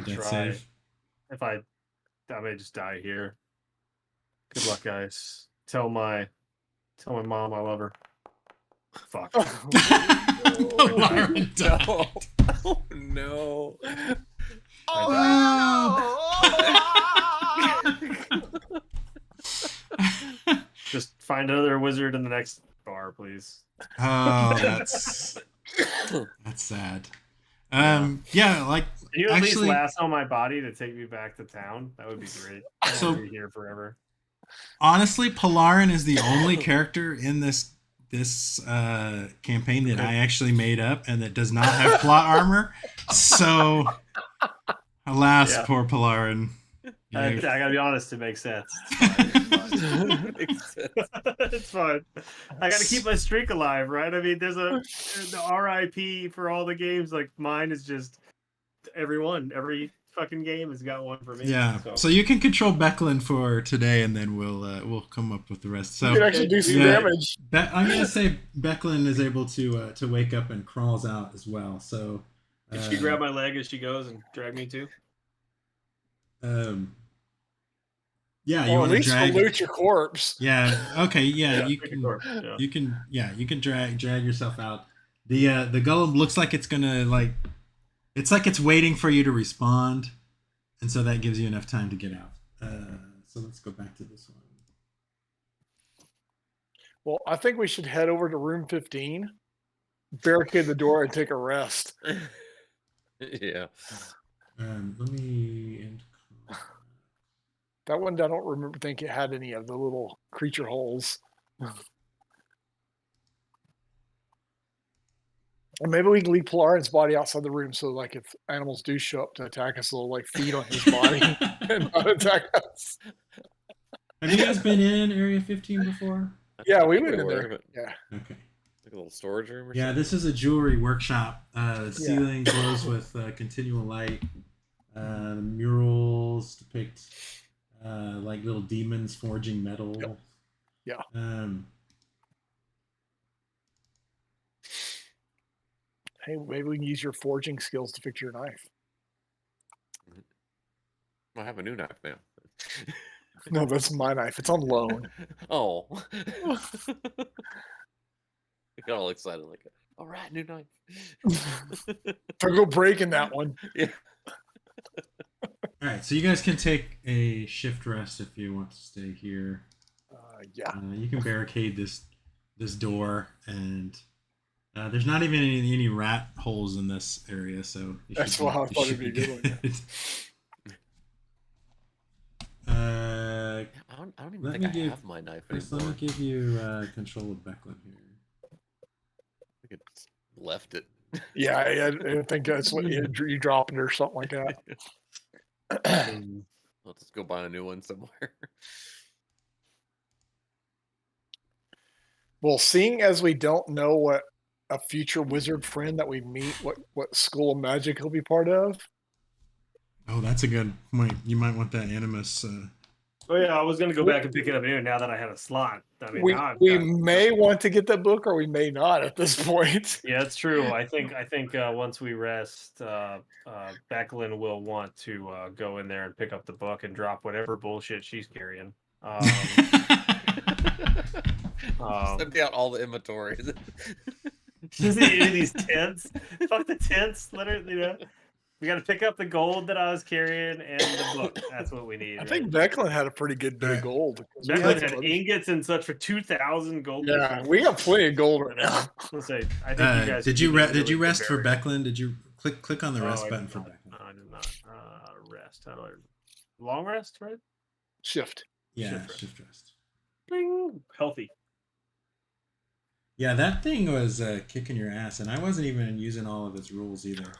Try. save? If I may just die here. Good luck, guys. Tell my mom I love her. Fuck. Pilarin died. No. Oh, no. Just find another wizard in the next bar, please. Oh, that's sad. Yeah, like Can you at least actually, lasso my body to take me back to town? That would be great. I So- want to be here forever. honestly, Pilarin is the only character in this campaign that I actually made up and that does not have plot armor. So, alas, Yeah. poor Pilarin. I You- gotta be honest, it makes sense. Makes sense. It's fine. I gotta keep my streak alive, right? I mean, there's the RIP for all the games. Like mine is just every fucking game has got one for me. Yeah. So you can control Becklin for today, and then we'll come up with the rest. So You can actually do some yeah, damage. I'm gonna say Becklin is able to wake up and crawls out as well. So Did she grab my leg as she goes and drag me too? Yeah, you Well, want at to least drag. loot your corpse. Yeah. Okay. Yeah. Yeah, you pick a can. corpse, yeah. You can. Yeah. You can drag yourself out. The golem looks like it's gonna like. It's like it's waiting for you to respond, and so that gives you enough time to get out. So let's go back to this one. Well, I think we should head over to room 15, barricade the door, and take a rest. Yeah. Let me end. That one I don't think it had any of the little creature holes. Or maybe we can leave Polarin's body outside the room so like if animals do show up to attack us, they'll like feed on his body and not attack us. Have you guys been in Area 15 before? Yeah, I we think went in were, there. but Yeah. Okay. like a little storage room or Yeah, something. this is a jewelry workshop. The ceiling glows with continual light. The murals depict like little demons forging metal. Yep. Yeah. Hey, maybe we can use your forging skills to fix your knife. I have a new knife now. No, that's my knife. It's on loan. Oh. I got all excited like, all right, new knife. Don't go breaking that one. Yeah. All right, so you guys can take a shift rest if you want to stay here. Yeah. You can barricade this door, and there's not even any rat holes in this area, so That's why I thought it'd be a good one. I don't even Let think me I give- have my knife Chris, let anymore. me give you control of Becklin here. I think it's left it. Yeah, I think that's what you drop it or something like that. I'll just go buy a new one somewhere. Well, seeing as we don't know what a future wizard friend that we meet, what school of magic he'll be part of. Oh, that's a good point. You might want that animus. Oh yeah, I was gonna go back and pick it up anyway. Now that I had a slot, I mean, now I've We got- may want to get that book, or we may not at this point. Yeah, it's true. I think once we rest, Becklin will want to go in there and pick up the book and drop whatever bullshit she's carrying. Just empty out all the inventory. Just any of these tents. Fuck the tents. Literally, you know. We got to pick up the gold that I was carrying and the book. That's what we need. I think Becklin had a pretty good bit of gold. We Becklin some had other- ingots and such for 2,000 gold. Yeah, we got plenty of gold right now. Let's say, I think you guys. Did you rest for Becklin? Did you click on the Oh, rest I button did for not. Becklin? I did not. Rest. How do I? Long rest, right? Shift. Yeah, Shift shift rest. Bing. Healthy. Yeah, that thing was kicking your ass, and I wasn't even using all of its rules either.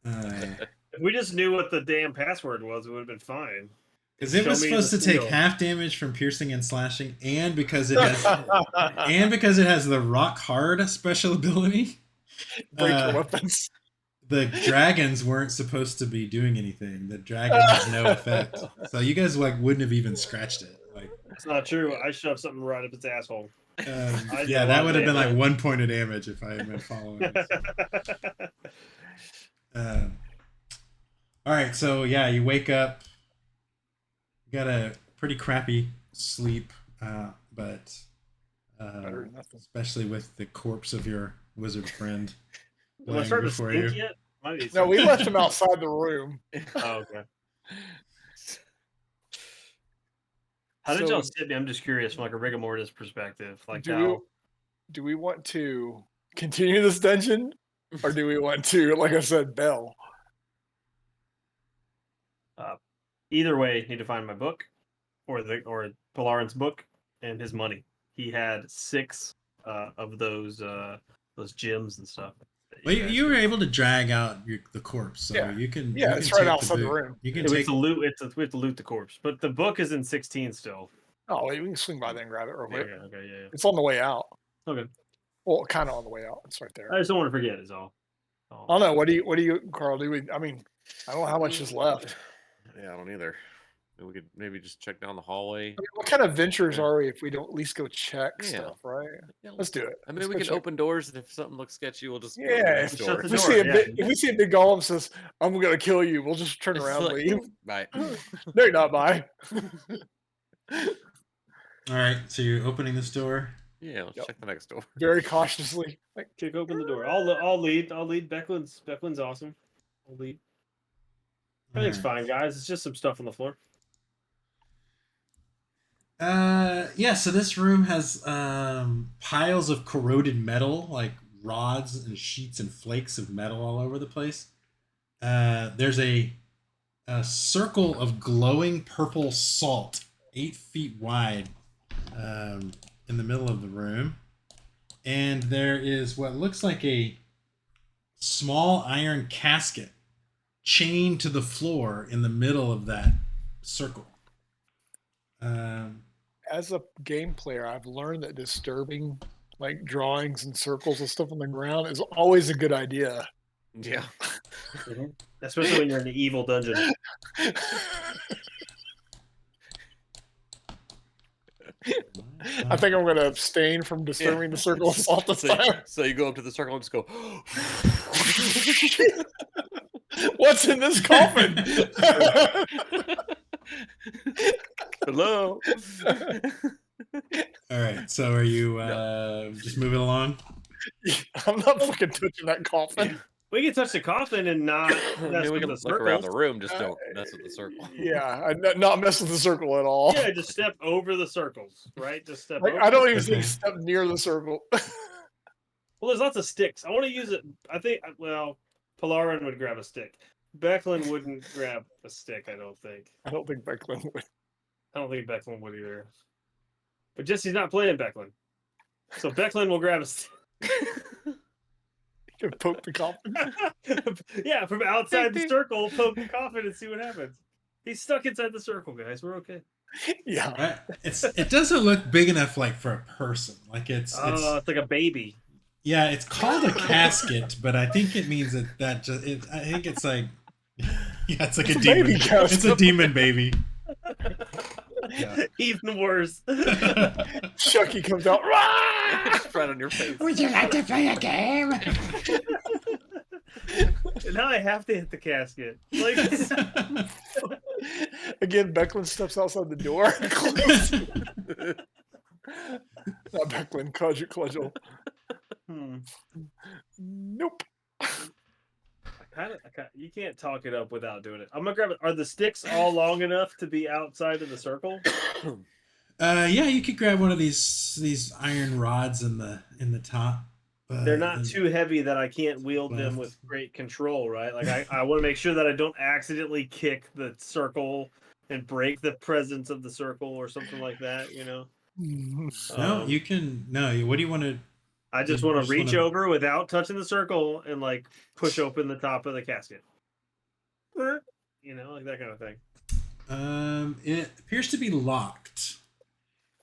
If we just knew what the damn password was, it would have been fine. Because it Show was me supposed the to take seal. half damage from piercing and slashing, and because it has the rock hard special ability, Break your weapons. the dragons weren't supposed to be doing anything. The dragon has no effect, so you guys wouldn't have even scratched it. It's not true. I shoved something right up its asshole. Yeah, that would have been like 1 point of damage if I had been following. All right, so yeah, you wake up. You got a pretty crappy sleep, but Better than nothing. especially with the corpse of your wizard friend Am I laying starting to before stink you. yet? Might be No, we something. left him outside the room. Oh, okay. How did y'all So- sit me? I'm just curious from like a rigor mortis perspective. Like Do we want to continue this dungeon, or do we want to, like I said, Bell? either way, need to find my book or Polarin's book and his money. He had 6 of those gems and stuff. Well, you were able to drag out the corpse, so Yeah. you can. Yeah, you it's can right take outside the boot. room. You can We have take. to loot. We have to loot the corpse, but the book is in 16 still. Oh, we can swing by there and grab it real quick. Okay. It's on the way out. Okay. Well, kind of on the way out. It's right there. I just don't want to forget. Is all. I don't know. What do you, Carl? I mean, I don't know how much is left. Yeah, I don't either. We could maybe just check down the hallway. I mean, what kind of ventures Yeah. are we if we don't at least go check Yeah. stuff, right? Yeah, Let's do it. I mean, Let's we go can check. open doors, and if something looks sketchy, we'll just go to the Yeah, next Shut door. the If we door, see a yeah. big, if we see a big golem says, "I'm gonna kill you," we'll just turn It's around and like, leave. bye. No, you're not. Bye. All right, so you're opening this door. Yeah, let's Yep. check the next door. Very cautiously. Like, Kick open the door. I'll lead. I'll lead. Becklin's awesome. I'll lead. Everything's All right. fine, guys. It's just some stuff on the floor. Yeah, so this room has piles of corroded metal, like rods and sheets and flakes of metal all over the place. There's a circle of glowing purple salt, 8 feet wide, in the middle of the room. And there is what looks like a small iron casket chained to the floor in the middle of that circle. as a game player, I've learned that disturbing like drawings and circles and stuff on the ground is always a good idea. Yeah. Especially when you're in the evil dungeon. I think I'm going to abstain from disturbing the circle of salt this time. So you go up to the circle and just go, What's in this coffin? hello. All right, so are you just moving along? I'm not fucking touching that coffin. We can touch the coffin and not I mess mean, we with can the look around the circles. room, just don't mess with the circle. Yeah, not mess with the circle at all. Yeah, just step over the circles, right? Just step Like, over. I don't even Okay. think step near the circle. Well, there's lots of sticks. I want to use it. I think, well, Polarin would grab a stick. Becklin wouldn't grab a stick, I don't think. I don't think Becklin would. I don't think Becklin would either. But Jesse's not playing Becklin. So Becklin will grab a stick. Poke the coffin. Yeah, from outside the circle, poke the coffin and see what happens. He's stuck inside the circle, guys. We're okay. Yeah. It doesn't look big enough like for a person. Like it's It's like a baby. yeah, it's called a casket, but I think it means that just I think it's like yeah, it's like It's a a demon. baby casket. It's a demon baby. Yeah. Even worse. Chucky comes out. Rah! Right on your face. Would you like to play a game? And now I have to hit the casket. Like, Again, Becklin steps outside the door. Not Becklin, Cudgel. Nope. you can't talk it up without doing it. I'm gonna grab it. Are the sticks all long enough to be outside of the circle? Yeah, you could grab one of these iron rods in the top. They're not too heavy that I can't wield them left. with great control, right? Like I want to make sure that I don't accidentally kick the circle and break the presence of the circle or something like that, you know? No, you can. No, what do you want to? I just you want to just reach wanna- over without touching the circle and like push open the top of the casket. You know, like that kind of thing. It appears to be locked.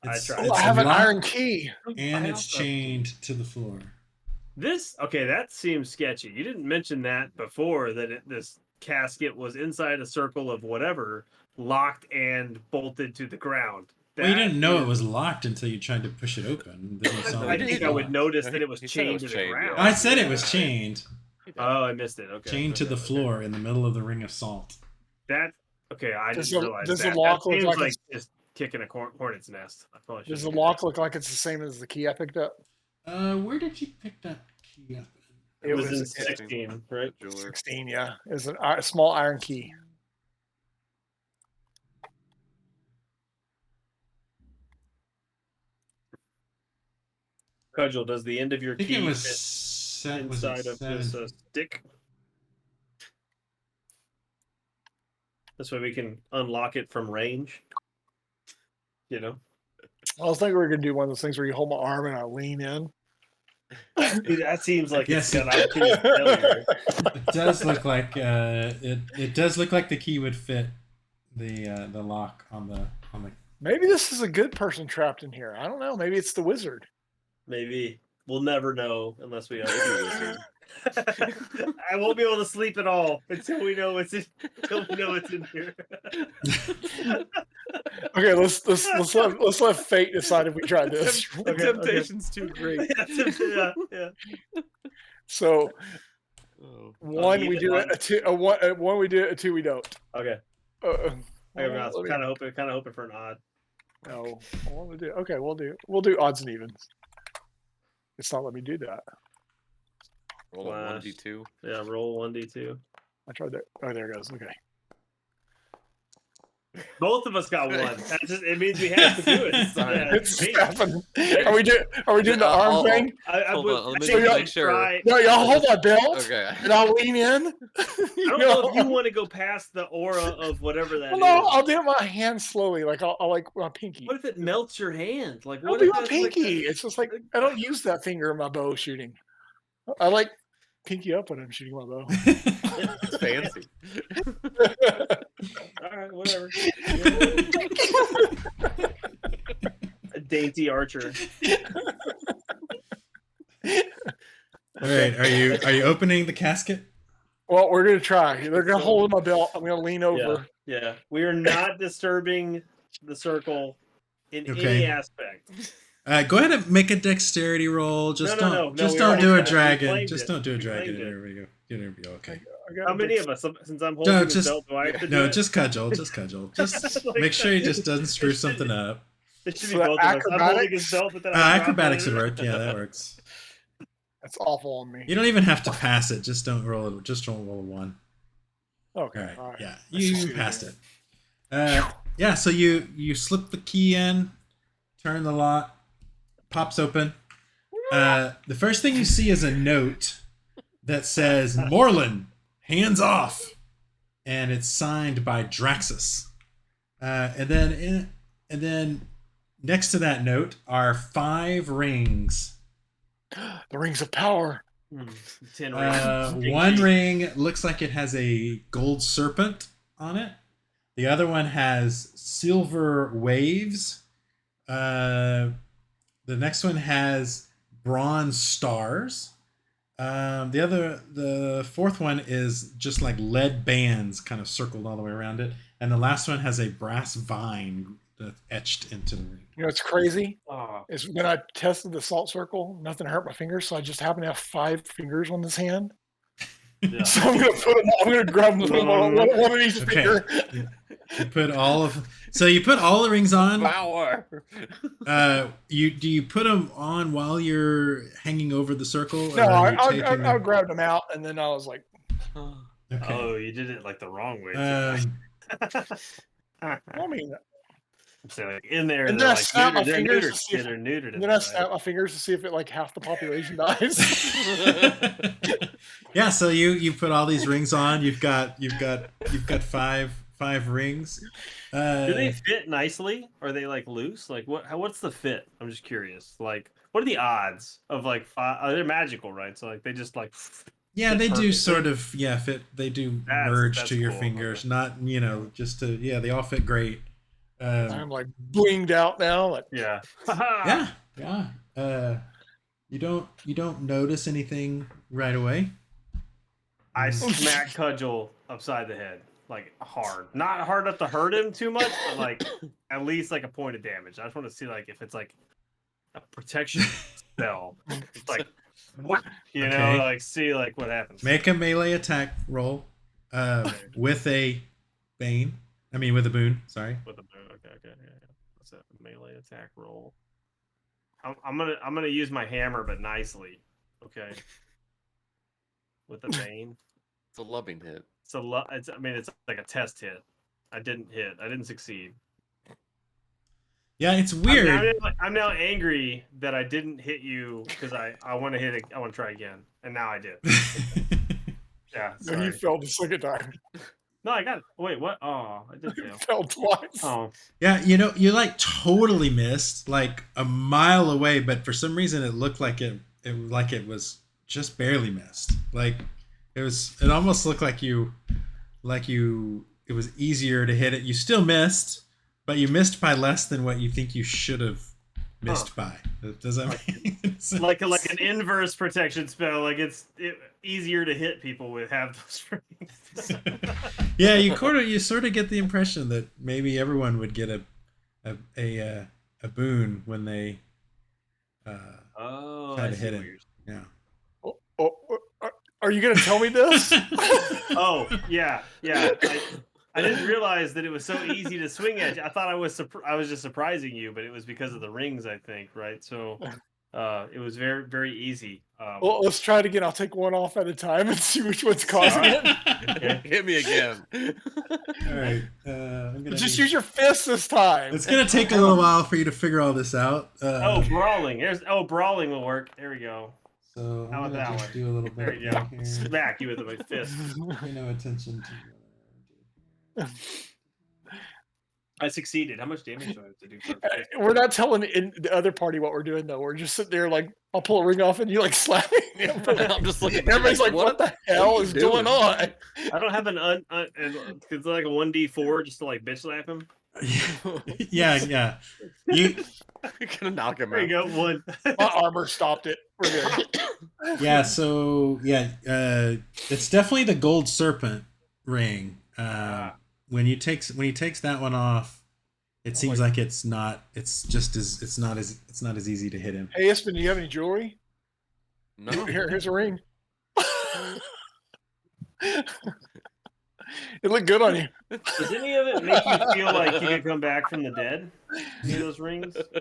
I tried. Oh, I have an locked iron key. and I it's also- chained to the floor. Okay, that seems sketchy. You didn't mention that before, that this casket was inside a circle of whatever, locked and bolted to the ground. Well, you That didn't know it is- was locked until you tried to push it open. Then you saw I that it was think I would locked. notice that it was He said it chained was to the chained, ground. yeah. I said it was chained, Oh, I missed it. Okay. chained to Okay, the okay. floor in the middle of the ring of salt. That okay? I Does didn't the- realize does the that. lock That look seems like like it's- just kicking a hornet's nest. I probably Does the shouldn't do lock that. look like it's the same as the key I picked up? Where did you pick that key up? It was in in 16, right? Jeweler. 16, yeah. It's a small iron key. Cudgel, does the end of your I think key it was fit was it inside of this seven? stick? This way we can unlock it from range. You know, I was thinking we were going to do one of those things where you hold my arm and I lean in. Dude, that seems like Yes, it's got opportunity for failure. It does look like it does look like the key would fit the lock on the. Maybe this is a good person trapped in here. I don't know. Maybe it's the wizard. Maybe we'll never know unless we. I won't be able to sleep at all until we know what's in here. Okay, let's let fate decide if we try this. The temptation's too great. Yeah. So Oh. one we do it, a two, a one we do it, a two we don't. Okay. Well, I'm let me- kind of hoping for an odd. No, I want to do. Okay, we'll do odds and evens. It's not let me do that. Roll a Flash. 1d2. Yeah, roll 1d2. I tried that. Oh, there it goes. Okay. Both of us got one. It means we have to do it. Yeah, It's me. happening. Are we doing the arm thing? Hold on, let me So just make sure. try- No, y'all hold my belt Okay. and I'll lean in. I don't know if you want to go past the aura of whatever that Well, is. no, I'll do it with my hand slowly. Like I'll like my pinky. What if it melts your hand? Like It'll what be if my that's like pinky. It's just like I don't use that finger in my bow shooting. I like pinky up when I'm shooting my bow. It's fancy. all right, whatever. A dainty archer. All right, are you opening the casket? Well, we're gonna try. They're gonna hold my belt. I'm gonna lean over. Yeah. We are not disturbing the circle in Okay. any aspect. Go ahead and make a dexterity roll. Just No, don't we don't already do a tried. We dragon. claimed Just it. don't do a We dragon. claimed it. There we go. There we go. Okay. I got How a many big- of us? Since I'm holding this just- belt, do I have to do No, it? just cudgel. Just cudgel. Just Like make sure he just doesn't it screw should- something up. It should So be both of us. I'm holding acrobatics? his belt, but then I drop Acrobatics it. would work. Yeah, that works. That's awful on me. You don't even have to pass it. Just don't roll it. Just don't roll a 1. Okay. All right. Yeah, Let's you just do passed that. it. Yeah. So you slip the key in, turn the lock, pops open. The first thing you see is a note that says Moreland, hands off, and it's signed by Draxus. And then next to that note are 5 rings. The rings of power. 10 rings. One ring looks like it has a gold serpent on it. The other one has silver waves. The next one has bronze stars. The fourth one is just like lead bands kind of circled all the way around it. And the last one has a brass vine that's etched into the ring. You know what's crazy Oh, is when I tested the salt circle, nothing hurt my fingers, so I just happen to have 5 fingers on this hand. yeah. So I'm gonna grab them, put them on one of each Okay. finger. You put you put all the rings on. Power. Do you put them on while you're hanging over the circle? No, are you I taking them- grabbed them out and then I was like, Okay. Oh, you did it like the wrong way. I mean, So like in there, And they're then I like snap my neutered. They're fingers neutered. to see if- They're neutered. and then I snap my fingers to see if it like half the population dies. Yeah, so you put all these rings on. You've got 5 rings. Do they fit nicely? Or are they like loose? Like what's the fit? I'm just curious. Like what are the odds of like 5? They're magical, right? So like they just like Yeah, fit they do perfectly. sort of fit. They do merge That's to your cool, fingers, okay. not just to they all fit great. I'm like blinged out now. Like, yeah. Yeah. You don't notice anything right away. I smack Cudgel upside the head, like hard. Not hard enough to hurt him too much, but like at least like a point of damage. I just want to see like if it's like a protection spell. It's like what Okay. like see like what happens. Make a melee attack roll with a bane. I mean with a boon. Sorry. With a boon. Okay. Yeah. What's that melee attack roll? I'm gonna use my hammer, but nicely. Okay. With the bane. It's a loving hit. It's like a test hit. I didn't hit. I didn't succeed. Yeah, it's weird. I'm now angry that I didn't hit you because I want to hit it. I want to try again, and now I did. Yeah. then you Sorry. failed the second time. No, I got it. Wait, what? Oh, I did You fail. failed twice. Oh, Yeah, you like totally missed like a mile away, but for some reason it looked like it was just barely missed. Like it almost looked like it was easier to hit it. You still missed, but you missed by less than what you think you should have missed by. Does that make sense? Like an inverse protection spell. Like it's easier to hit people with have those rings. Yeah, you sort of get the impression that maybe everyone would get a boon when they try to hit him. Yeah. Are you gonna tell me this? Oh yeah. I didn't realize that it was so easy to swing at. I thought I was just surprising you, but it was because of the rings, I think, right? So it was very, very easy. Well, let's try it again. I'll take one off at a time and see which one's causing it. Okay. Hit me again. All right. I'm gonna Just use your fist this time. It's gonna take a little while for you to figure all this out. Brawling. Brawling will work. There we go. So How I'm about gonna that just one? do a little There bit you go. here. Smack you with my fist. Pay no attention to. I succeeded. How much damage do I have to do? We're not telling the other party what we're doing though. We're just sitting there like, I'll pull a ring off and you like slap me. I'm just looking. Everybody's like, what the hell is going on? I don't have it's like a 1d4 just to like bitch slap him. Yeah. You You're gonna knock him There you out. go, one. My armor stopped it. We're good. yeah. So yeah, it's definitely the gold serpent ring. When he takes that one off, it seems like it's not as easy to hit him. Hey, Espen, do you have any jewelry? No. Here's a ring. It looked good on you. Does any of it make you feel like you could come back from the dead? Any of those rings? You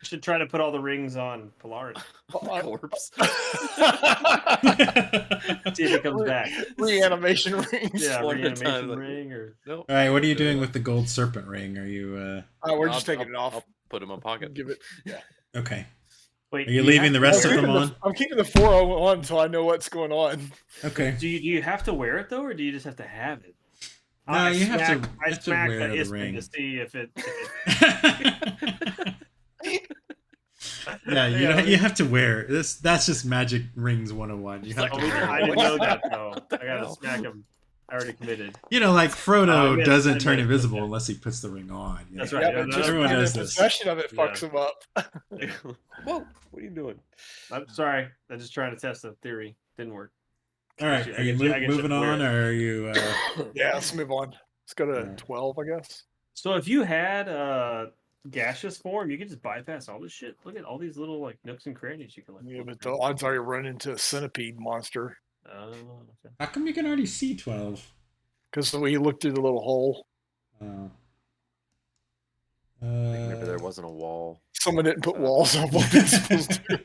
should try to put all the rings on Polaris. Corpse. See if it comes back. Reanimation rings. Yeah, One at a reanimation time, like- ring or Nope. All right, what are you doing with the gold serpent ring? Are you We're just taking it off. I'll put it in my pocket. Give it. okay? wait. Are you do leaving have the to rest of wear them it? on? I'm keeping the 401 until I know what's going on. Okay. Do you have to wear it though, or do you just have to have it? No, you have to- I you have to smacked wear the Ispen ring. to see if it. Yeah, Yeah. you have to wear it. That's just Magic Rings 101. You have to wear I it. didn't know that though. I gotta smack him. I already committed. You know, like I Frodo missed, doesn't I turn missed, invisible okay. unless he puts the ring on. you That's know? right. Yeah, but just Everyone being in does this. possession of it fucks Yeah. him up. Whoa! What are you doing? I'm sorry. I'm just trying to test a theory. Didn't work. All right, I are you guess you have moving to wear on, it. or are you? Yeah, let's move on. Let's go to Yeah. 12, I guess. So if you had gaseous form, you could just bypass all this shit. Look at all these little like nooks and crannies you can like. Yeah, look but through. the odds are you run into a centipede monster Oh, okay. How come you can already see 12? because we looked through the little hole. Oh. I think maybe there wasn't a wall. Someone didn't put walls up what they're supposed to.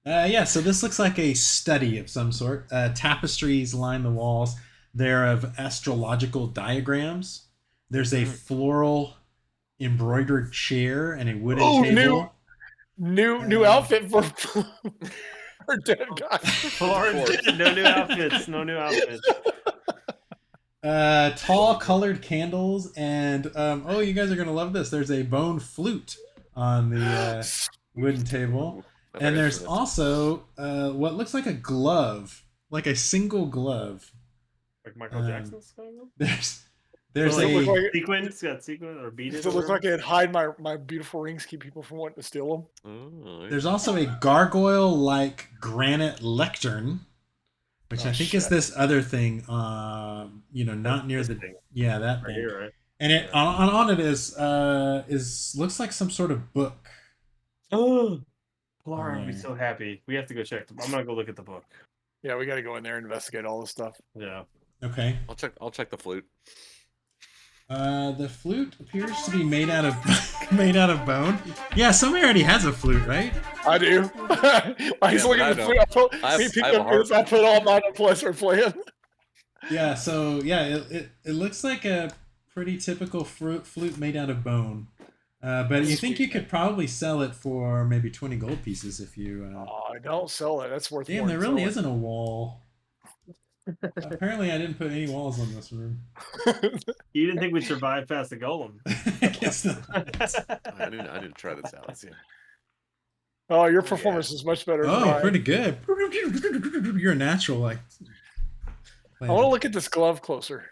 Yeah, so this looks like a study of some sort. Tapestries line the walls. They're of astrological diagrams. There's a floral embroidered chair and a wooden Oh, table. New outfit for for dead guy. Florence did. No new outfits. No new outfits. Tall colored candles, and oh, you guys are gonna love this. There's a bone flute on the wooden table, and there's also what looks like a glove, like a single glove. Like Michael Jackson's kind of. There's Does it look a like- Sequin. It's got sequin or beaded. Does it look like it'd hide my beautiful rings, keep people from wanting to steal them? Oh, there's also a gargoyle like granite lectern, which Oh, I think is shit. this other thing. Not near This the thing. that right thing. here, right? And it on it is looks like some sort of book. Oh, Laura would be Yeah. so happy. We have to go check. I'm gonna go look at the book. Yeah, we got to go in there and investigate all this stuff. Yeah. Okay. I'll check the flute. The flute appears to be made out of bone. Yeah, somebody already has a flute, right? I do. While he's Yeah, looking but at the I flute, I put, I have- me pick I have a up this, I harp. put all mine on plus or playing. Yeah. So yeah, it looks like a pretty typical flute made out of bone. But you think you could probably sell it for maybe 20 gold pieces if you. Oh, don't sell it. That's worth Damn, more there than really selling. isn't a wall. Apparently, I didn't put any walls on this room. You didn't think we'd survive past the golem. I guess not. I need to try this out. Let's see. Oh, your performance is much better than Oh, mine. pretty good. You're a natural, like. I want to look at this glove closer.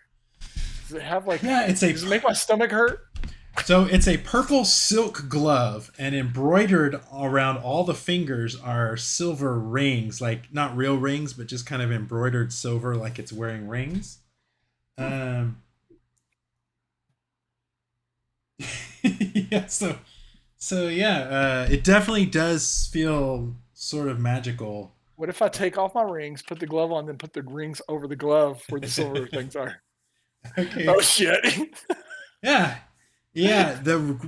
Does it have like? Yeah, it's a. Does it make my stomach hurt? So it's a purple silk glove, and embroidered around all the fingers are silver rings, like not real rings, but just kind of embroidered silver, like it's wearing rings. Yeah, so yeah, it definitely does feel sort of magical. What if I take off my rings, put the glove on, then put the rings over the glove where the silver things are? Okay. Oh shit! Yeah, yeah. The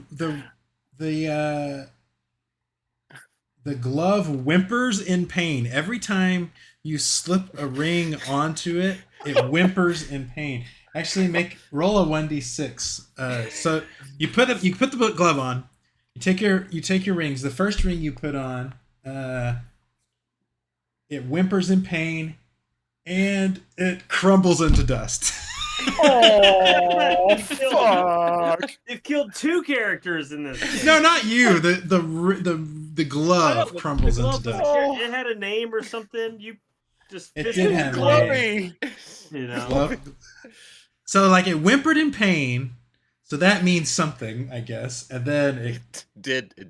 glove whimpers in pain every time you slip a ring onto it. It whimpers in pain. Actually, roll a 1d6. So you put the glove on. You take your rings. The first ring you put on, it whimpers in pain, and it crumbles into dust. Oh fuck! You've killed 2 characters in this game. No, not you. The glove crumbles the glove into was dust. It had a name or something. You just It fisted did have a Glubby. You know. Glove. So like it whimpered in pain, so that means something, I guess. And then It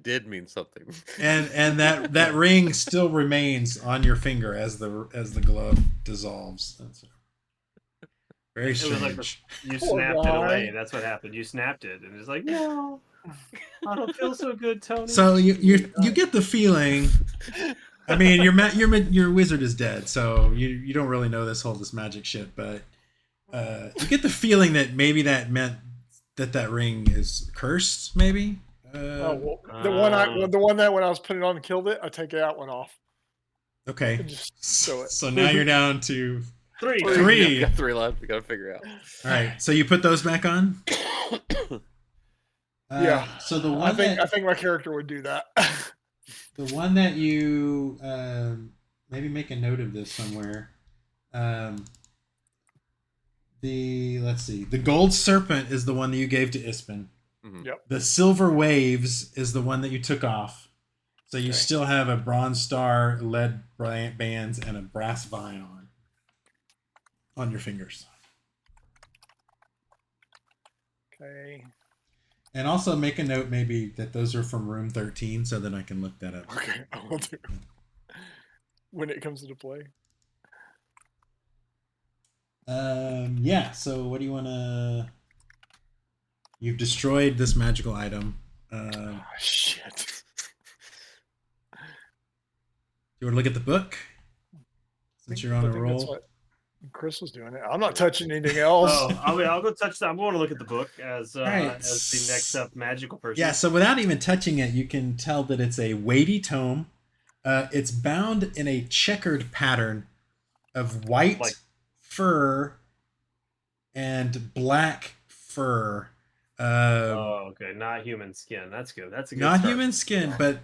did mean something. and that ring still remains on your finger as the glove dissolves. That's very It was like strange. you Poor snapped guy. it away. That's what happened. You snapped it, and it's like, no, I don't feel so good, Tony. So you get the feeling. I mean, your wizard is dead, so you don't really know this magic shit, but you get the feeling that maybe that meant that ring is cursed, maybe. The one that when I was putting it on and killed it, I take that one off. Okay. And just show it. So now you're down to 3. three. We got 3 left. We got to figure out. All right. So you put those back on. Yeah. So the one I think my character would do that. the one that you maybe make a note of this somewhere. Let's see. The gold serpent is the one that you gave to Ispin. Mhm. Yep. The silver waves is the one that you took off. So you Okay. still have a bronze star, lead bands, and a brass vine on your fingers. Okay. And also make a note maybe that those are from room 13 so that I can look that up. Okay. I will do. When it comes into play. Yeah, so what do you want to... You've destroyed this magical item. Oh, shit. You want to look at the book? Since you're on I a think that's roll. what Chris was doing it. I'm not touching anything else. Oh, I'll go touch that. I'm going to look at the book as right. as the next up magical person. Yeah, so without even touching it, you can tell that it's a weighty tome. It's bound in a checkered pattern of white fur and black fur. Oh, okay. Not human skin. That's good. That's a good Not start. human skin, but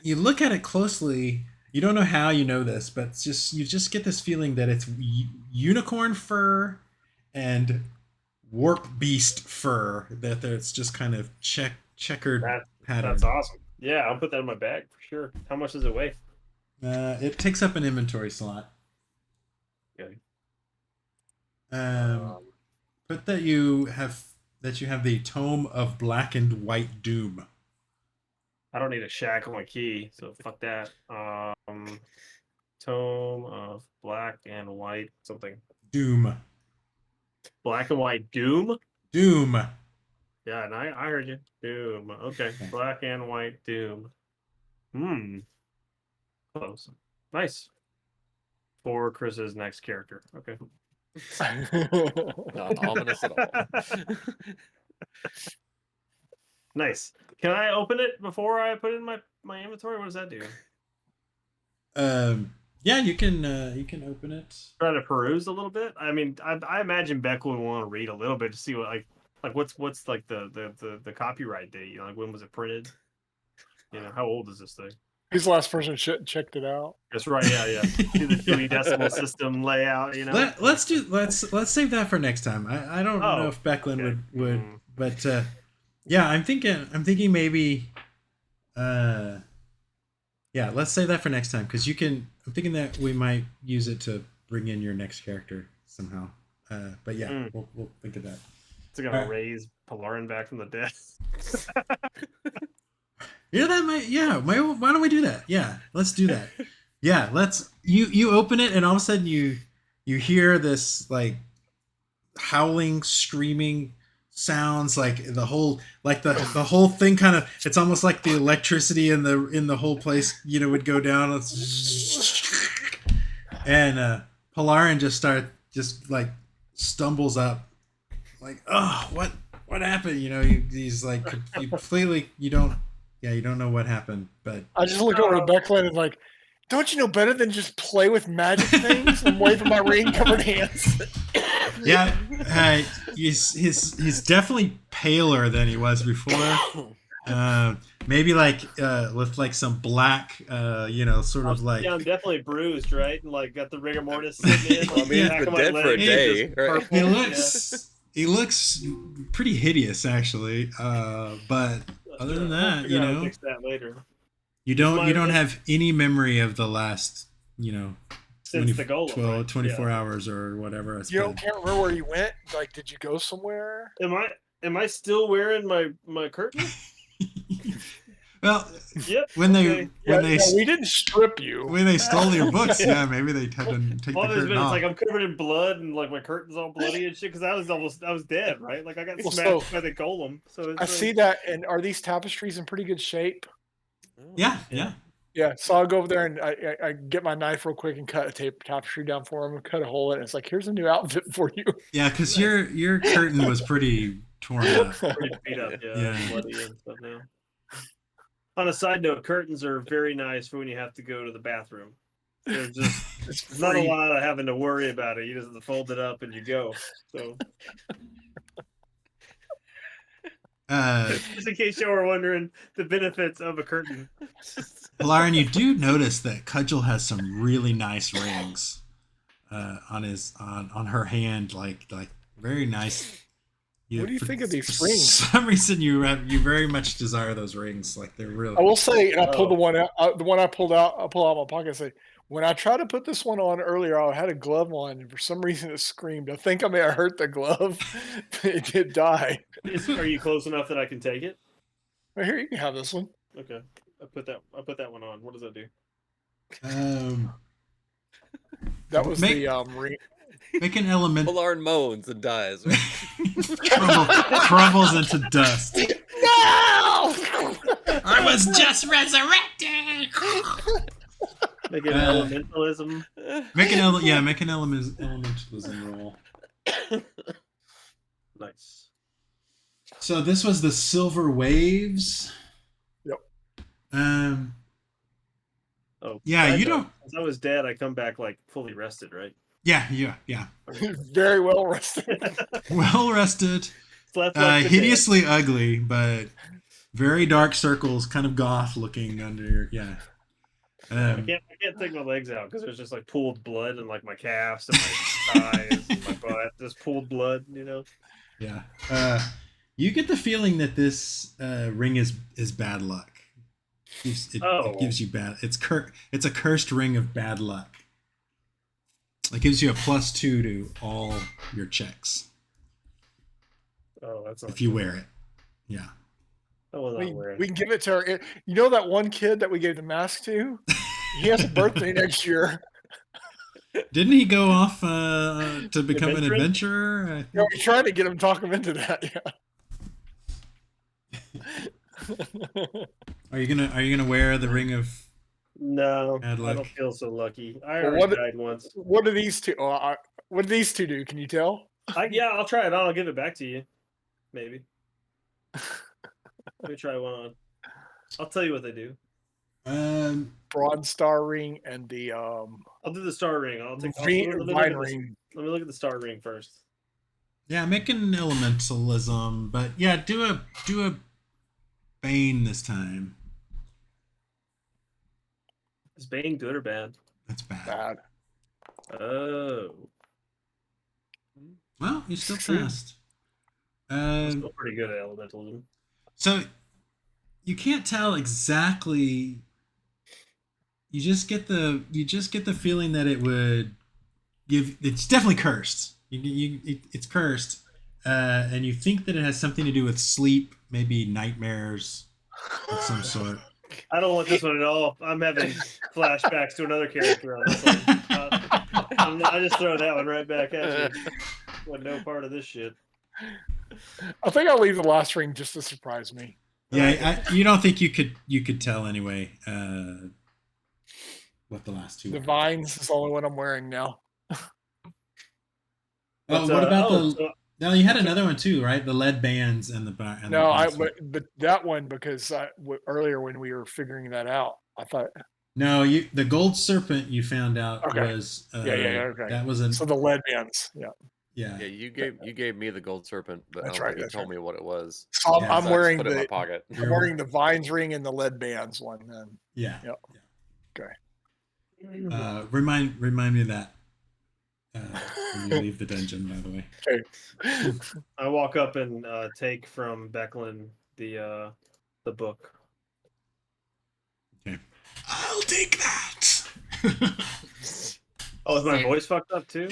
you look at it closely. You don't know how you know this, but you just get this feeling that it's unicorn fur and warp beast fur. That it's just kind of checkered pattern. That's awesome. Yeah, I'll put that in my bag for sure. How much does it weigh? It takes up an inventory slot. Okay. Put that you have the Tome of Black and White Doom. I don't need a shack on my key, so fuck that. Tome of Black and White something. Doom. Black and White Doom? Doom. Yeah, and I heard you. Doom. Okay. Black and White Doom. Close. Nice. For Chris's next character. Okay. Not ominous at all. Nice. Can I open it before I put it in my inventory? What does that do? Yeah, you can open it. Try to peruse a little bit. I mean, I imagine Beck would want to read a little bit to see what what's like the copyright date. You know, like when was it printed? You know, how old is this thing? He's the last person checked it out. That's right. Yeah. Do the Dewey Decimal System layout. You know. Let's save that for next time. I don't know if Becklin would but yeah, I'm thinking maybe yeah, let's save that for next time because I'm thinking that we might use it to bring in your next character somehow. But yeah, we'll think of that. It's gonna raise Polarin back from the dead. Yeah, that might. Yeah, why don't we do that? Yeah, let's do that. Yeah, let's. You open it, and all of a sudden you hear this like howling, screaming sounds, like the whole whole thing kind of. It's almost like the electricity in the whole place, would go down. And Polarin just like stumbles up, like, oh, what happened? He's like completely. You don't know what happened, but I just look over to Becklin and like, don't you know better than just play with magic things and wave my ring covered hands? yeah, he's definitely paler than he was before. Maybe like with like some black, sort of like. Yeah, I'm definitely bruised, right? And like got the rigor mortis sitting in. Well, I mean, he's been dead for a day. Right? He looks pretty hideous, actually. But other than that, fix that later. You don't have any memory of the last, Since the golem, 24 hours or whatever. You can't remember where you went? Like, did you go somewhere? Am I still wearing my curtain? Well, yep. We didn't strip you. When they stole your books, yeah, maybe they had to take the curtain off. It's like I'm covered in blood and like my curtain's all bloody and shit because I was dead, right? Like I got smashed by the golem. So I see that. And are these tapestries in pretty good shape? Yeah. Yeah, so I'll go over there and I get my knife real quick and cut a tapestry down for him and cut a hole in it. It's like, here's a new outfit for you. Yeah, because your curtain was pretty torn up. Pretty beat up, bloody and stuff now. On a side note, curtains are very nice for when you have to go to the bathroom. There's just not a lot of having to worry about it. You just have to fold it up and you go. So, just in case you were wondering the benefits of a curtain. Lauren, you do notice that Cudgel has some really nice rings on her hand, like very nice. What do you think of these rings? For some reason, you very much desire those rings. Like they're really. I will say, and I pulled the one out. The one I pulled out. I pull out my pocket and say, when I tried to put this one on earlier, I had a glove on, and for some reason it screamed. I think I may have hurt the glove. It did die. Are you close enough that I can take it? Right here, you can have this one. Okay, I put that one on. What does that do? That was the ring. Make an elemental. Polarin moans and dies. Right? crumbles into dust. No! I was just resurrected. Make an elementalism. Make an elementalism roll. Nice. So this was the Silver Waves. Yep. Oh. Yeah, you don't. As I was dead, I come back like fully rested, right? Yeah. Very well rested. Well rested. Hideously ugly, but very dark circles, kind of goth looking under your. Yeah. I can't take my legs out because there's just like pooled blood and like my calves and my thighs and my butt. Just pooled blood, Yeah. You get the feeling that this ring is bad luck. It gives you bad. It's a cursed ring of bad luck. It gives you a +2 to all your checks. Oh, that's if you wear it. Yeah. We can give it to her. You know that one kid that we gave the mask to? He has a birthday next year. Didn't he go off to become an adventurer? No, we tried to get him, talk him into that. Yeah. Are you gonna wear the ring of? No, I don't feel so lucky. I already died once. What do these two? What do these two do? Can you tell? I'll try it on. I'll give it back to you. Maybe. Let me try one on. I'll tell you what they do. Bronze star ring and the I'll do the star ring. I'll take vine ring. Let me look at the star ring first. Yeah, make an elementalism, but yeah, do a Bane this time. Is Bane good or bad? That's bad. Bad. Oh. Well, you still passed. Still pretty good at elementalism. So you can't tell exactly. You just get the feeling that it would give. It's definitely cursed. It's cursed, and you think that it has something to do with sleep, maybe nightmares of some sort. I don't want this one at all. I'm having flashbacks to another character on this one. I just throw that one right back at you. With no part of this shit. I think I'll leave the last ring just to surprise me. Yeah, you don't think you could tell anyway what the last two The are. vines is the only one I'm wearing now. Oh, what about no, you had another one too, right? The lead bands and the but that one, because earlier when we were figuring that out, I thought no, the gold serpent you found out was okay. That was so the lead bands, yeah. You gave me the gold serpent, but That's I don't right, think you that's told me what it was. So I'm So I just wearing put it in my pocket. I'm wearing the vines ring and the lead bands one then. Yeah. Yep. Okay. Remind me of that when you leave the dungeon, by the way. Okay. I walk up and take from Becklin the book. Okay. I'll take that. Oh, is my voice fucked up too?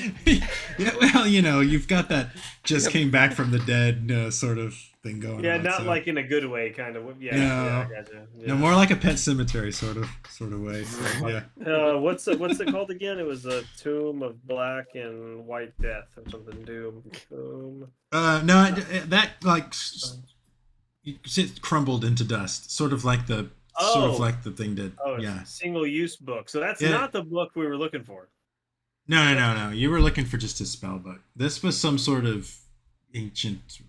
Yeah, well, you've got that just came back from the dead sort of thing going on. Yeah, not like in a good way, kind of. Yeah, I gotcha. Yeah. No, more like a Pet Cemetery sort of way. So, yeah. What's it called again? It was a Tomb of Black and White Death or something. Doom. No, that it crumbled into dust, sort of like the thing did. Oh, yeah. Single-use book. So that's not the book we were looking for. No. You were looking for just a spell book. This was some sort of ancient,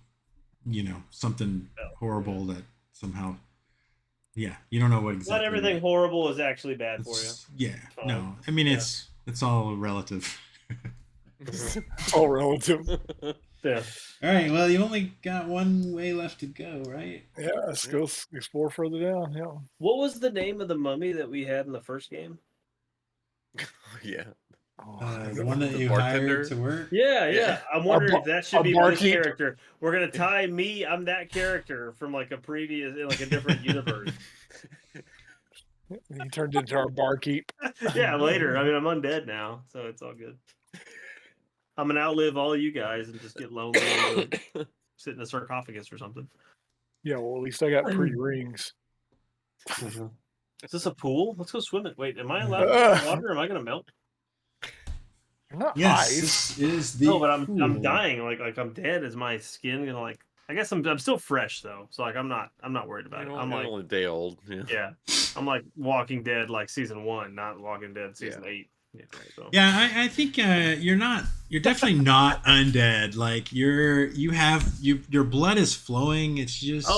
something horrible that somehow. Yeah, you don't know what exactly. Not everything horrible is actually bad for you. Yeah, no. I mean, it's all relative. It's all relative. Yeah. All right. Well, you only got one way left to go, right? Yeah, let's go explore further down. Yeah. What was the name of the mummy that we had in the first game? Yeah. The one that you hired to work? Yeah. I'm wondering if that should be this barkeep. character. We're gonna tie me. I'm that character from like a previous, like a different universe. He turned into our barkeep. Yeah, later. I mean, I'm undead now, so it's all good. I'm gonna outlive all you guys and just get lonely and sit in a sarcophagus or something. Yeah, well, at least I got pretty rings. Is this a pool? Let's go swimming. Wait, am I allowed in water? Am I gonna melt? You're not Yes, ice. this is the. No, but I'm pool. dying. Like I'm dead. Is my skin gonna like? I guess I'm still fresh though, so like I'm not worried about it. I'm like only a day old. yeah, I'm like Walking Dead like season 1, not Walking Dead season 8. Yeah, so. Yeah, I think you're definitely not undead. Like your blood is flowing. It's just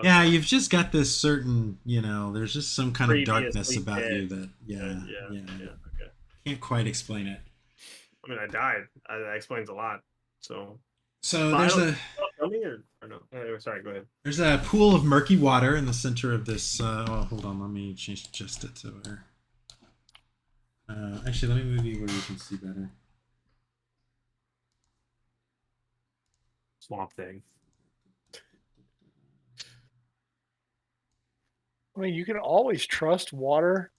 yeah, you've just got this certain, there's just some kind of darkness about you that Okay. Can't quite explain it. I mean, I died. That explains a lot. So there's sorry, go ahead. There's a pool of murky water in the center of this. Hold on, let me adjust it to where. Actually, let me move you where you can see better. Swamp Thing. I mean, you can always trust water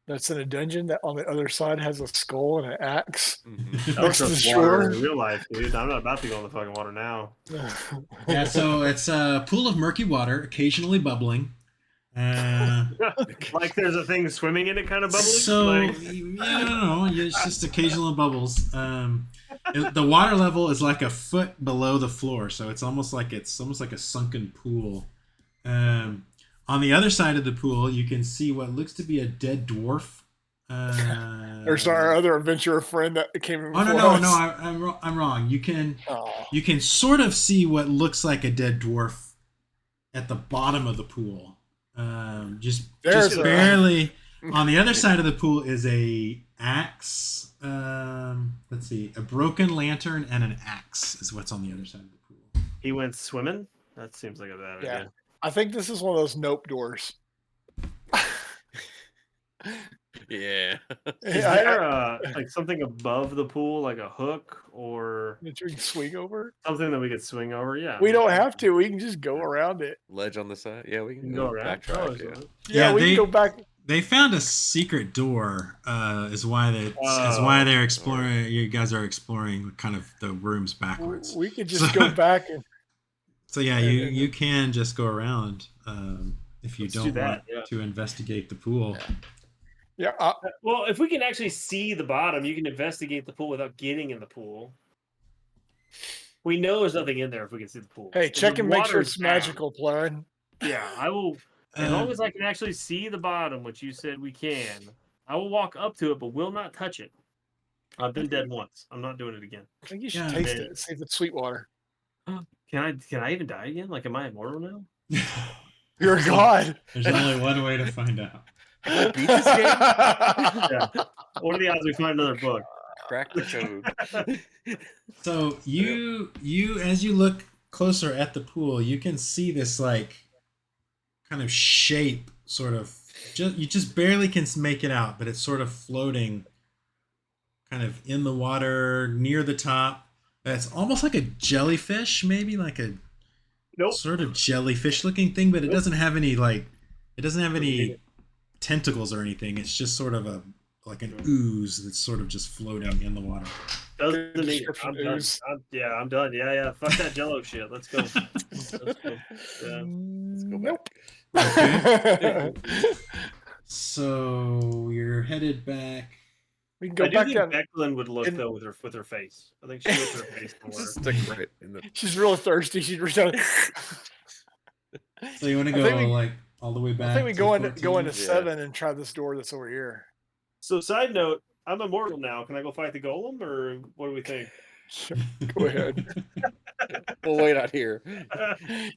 that's in a dungeon that on the other side has a skull and an axe. I don't trust water in real life, dude. I'm not about to go in the fucking water now. Yeah, so it's a pool of murky water, occasionally bubbling. Like there's a thing swimming in it, kind of bubbling. So no, it's just occasional bubbles. The water level is like a foot below the floor, so it's almost like a sunken pool. On the other side of the pool, you can see what looks to be a dead dwarf. There's our other adventurer friend that came in. I'm wrong. You can sort of see what looks like a dead dwarf at the bottom of the pool. Just barely. On the other side of the pool is a axe. Let's see, a broken lantern and an axe is what's on the other side of the pool. He went swimming. That seems like a bad idea. I think this is one of those nope doors. Yeah. Is there like something above the pool, like a hook or that you can swing over? Something that we could swing over? Yeah. We don't have to. We can just go around it. Ledge on the side. Yeah, we can go around. backtrack. Oh, yeah, we can go back. They found a secret door. Is why they're exploring. You guys are exploring kind of the rooms backwards. We could just go back and. So yeah, you can just go around if you don't want yeah. to investigate the pool. Yeah. Well, if we can actually see the bottom, you can investigate the pool without getting in the pool. We know there's nothing in there if we can see the pool. Hey, If check the and make sure water's it's down, magical, Plaren. Yeah, I will. As long as I can actually see the bottom, which you said we can, I will walk up to it, but will not touch it. I've been dead once. I'm not doing it again. I think you should Yeah, taste it. See if it's sweet water. Can I even die again? Like, am I immortal now? You're a god. There's only one way to find out. Have I beat this game? Yeah. What are the odds we find another book? Crack the code. So you as you look closer at the pool, you can see this like kind of shape, sort of. You just barely can make it out, but it's sort of floating, kind of in the water near the top. It's almost like a jellyfish, maybe like a sort of jellyfish-looking thing, but it doesn't have any tentacles or anything. It's just sort of like an ooze that's sort of just floating in the water. Doesn't need it. I'm done. Ooze. I'm done. Yeah. Fuck that Jello shit. Let's go. Let's go. Yeah. Let's go back. Okay. So you're headed back. We can go I do back think down. Becklin would look though with her face. I think she looks with her face in the water. Just stick right in the. She's real thirsty. She's reached out. So you want to I go think we- like all the way back? I think we to go into 14? 7 and try this door that's over here. So, side note, I'm immortal now. Can I go fight the golem, or what do we think? Go ahead. We'll wait out here.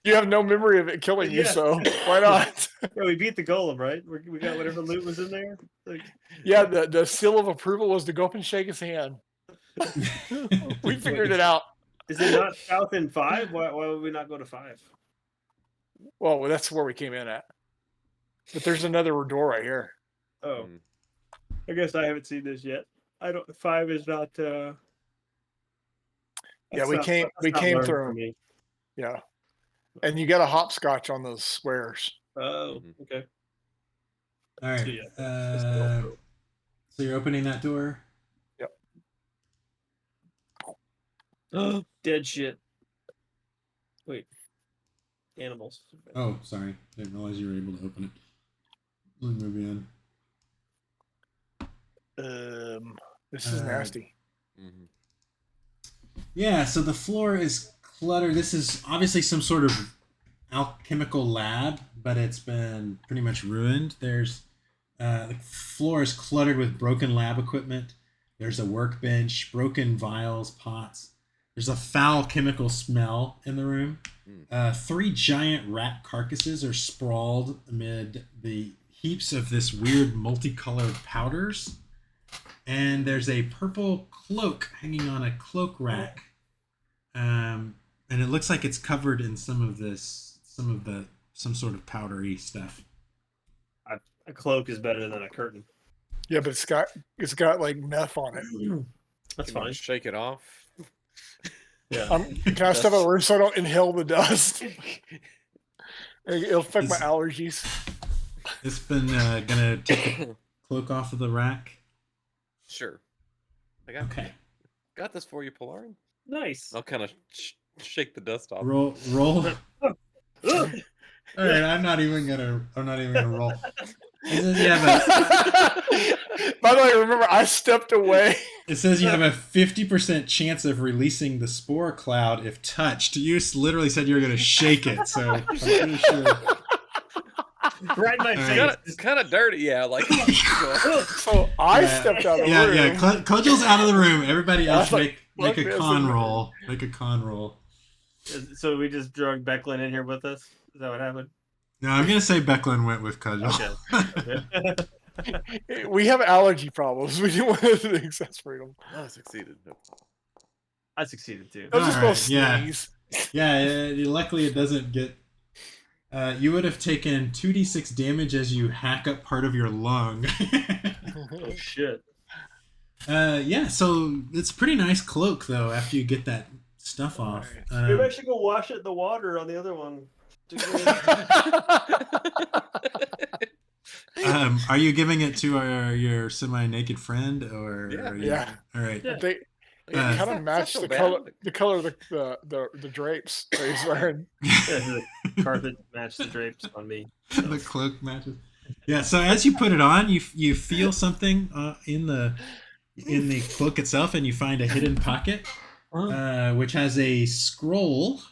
You have no memory of it killing you, Yeah. so why not? Yeah, we beat the golem, right? We got whatever loot was in there. Like, Yeah, the seal of approval was to go up and shake his hand. We figured it out. is it not south in 5? Why would we not go to 5? Well, that's where we came in at. But there's another door right here. Oh, Mm. I guess I haven't seen this yet. 5 is not. Yeah, we came learned through. for me. Yeah. And you got a hopscotch on those squares. Oh, Mhm. okay. All right. So, yeah. So you're opening that door. Dead shit. Wait. Animals. Oh, sorry. Didn't realize you were able to open it. Let me move in. This is nasty. Mhm. Yeah, so the floor is cluttered. This is obviously some sort of alchemical lab, but it's been pretty much ruined. There's the floor is cluttered with broken lab equipment. There's a workbench, broken vials, pots. There's a foul chemical smell in the room. 3 giant rat carcasses are sprawled amid the heaps of this weird multicolored powders. And there's a purple cloak hanging on a cloak rack. And it looks like it's covered in some sort of powdery stuff. A cloak is better than a curtain. Yeah, but it's got like meth on it. That's Can you fine. Shake it off. Yeah. Can I step out of the room so I don't inhale the dust? It'll affect my allergies. It's been gonna take the cloak off of the rack. Sure. I Okay. got this for you, Polarin. Nice. I'll kind of shake the dust off. Roll. All right, I'm not even gonna roll. It says you have By the way, remember I stepped away. It says you have a 50% chance of releasing the spore cloud if touched. You literally said you were gonna shake it, so I'm pretty sure. Right in my face. It's kind of dirty, yeah. Like, So I stepped out of the room. Yeah. Cudgel's out of the room. Everybody I else was like, make fuck a this. con roll. Make a con roll. So we just drug Becklin in here with us? Is that what happened? No, I'm gonna say Becklin went with Cudgel. Okay. We have allergy problems. We didn't want to exasperate them. I succeeded. No. I succeeded too. I was just Alright, supposed to yeah. sneeze. Yeah, luckily it doesn't get. You would have taken 2d6 damage as you hack up part of your lung. Oh shit. Yeah, so it's a pretty nice cloak though. After you get that stuff off. Maybe I should go wash it in the water on the other one. Are you giving it to your semi-naked friend, or Yeah. are you... Yeah. All right. Yeah. They Uh, kind of It's match not so the color, bad. the color of the drapes that he's wearing. Yeah, the carpet matched the drapes on me. The cloak matches. Yeah. So as you put it on, you feel something in the cloak itself, and you find a hidden pocket, which has a scroll.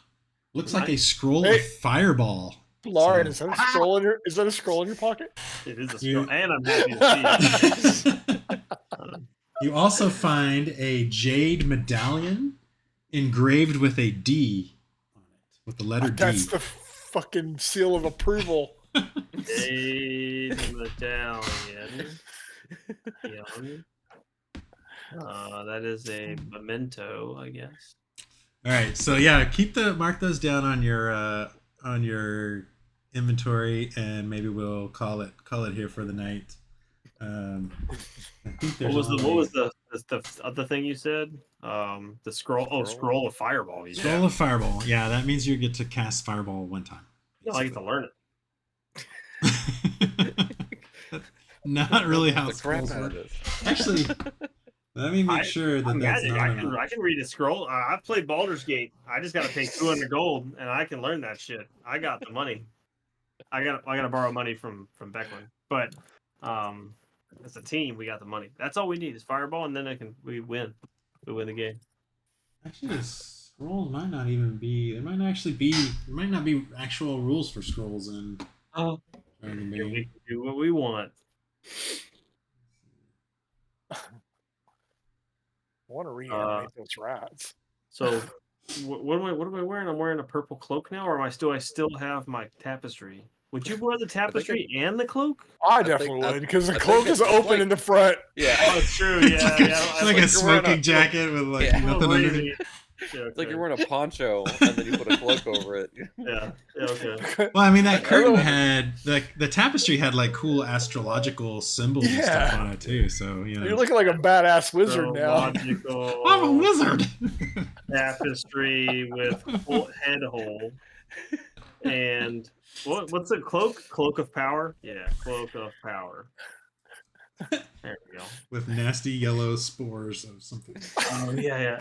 Looks like a scroll of Hey. fireball. Lauren, So- is that a scroll in your? Is that a scroll in your pocket? It is a You- scroll, and I'm happy to see it. You also find a jade medallion engraved with a D on it, with the letter D. That's the fucking seal of approval. Jade medallion. That is a memento, I guess. All right, so yeah, mark those down on your inventory, and maybe we'll call it here for the night. I think there's What was the other thing you said? The scroll. Oh, scroll of fireball. You scroll of fireball. Yeah, that means you get to cast fireball one time. No, I get to learn it. Not really how The crap scrolls out work. of this. Actually, let me make sure that I'm that's magic. not I can read a scroll. I've played Baldur's Gate. I just got to pay 200 gold, and I can learn that shit. I got the money. I got to borrow money from Becklin, but as a team, we got the money. That's all we need is fireball, and then we win. We win the game. Actually, the scrolls might not even be. There might not be actual rules for scrolls in. Yeah, Dragonbane. we can do what we want. I want to reanimate those rats. So, what am I wearing? I'm wearing a purple cloak now, or do I still have my tapestry? Would you wear the tapestry and the cloak? I think- definitely I- would, because the I cloak think is it's open like- in the front. Yeah. Oh, it's true. Yeah, It's like a you're wearing smoking a- jacket with like Yeah. nothing underneath. It's like you're wearing a poncho and then you put a cloak over it. Yeah. Okay. Well, I mean, that curtain Otherwise- had the tapestry had like cool astrological symbols and stuff Yeah. on it too. So You're looking like a badass wizard now. Logical I'm a wizard. tapestry with head hole and what's a cloak? Cloak of power. Yeah, cloak of power. There we go. With nasty yellow spores of something. Oh yeah.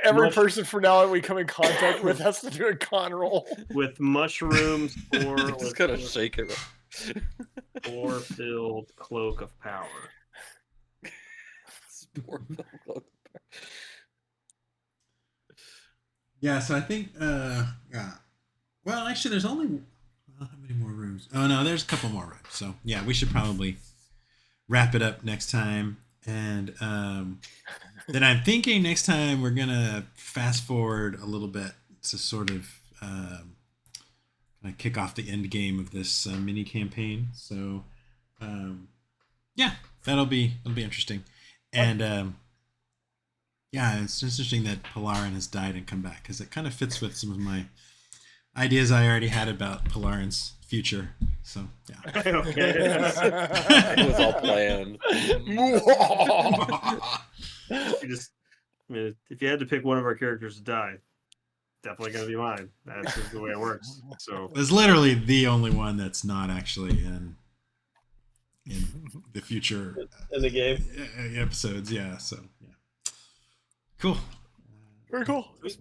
Every Mush- person from now on we come in contact with has to do a con roll. With mushrooms or You just gotta shake it. filled cloak of power. Spore-filled. Yeah, so I think yeah. Well, actually, there's only how many more rooms? Oh no, there's a couple more rooms. So yeah, we should probably wrap it up next time. And then I'm thinking next time we're gonna fast forward a little bit to sort of kind of kick off the end game of this mini campaign. So yeah, that'll be interesting. And yeah, it's interesting that Polarin has died and come back, because it kind of fits with some of my ideas I already had about Polarin's future. So yeah. Okay. It was all planned. If you had to pick one of our characters to die, definitely gonna be mine. That's just the way it works. So It's literally the only one that's not actually in the future in the game. episodes. Yeah. So yeah. Cool. Very cool. Sweet.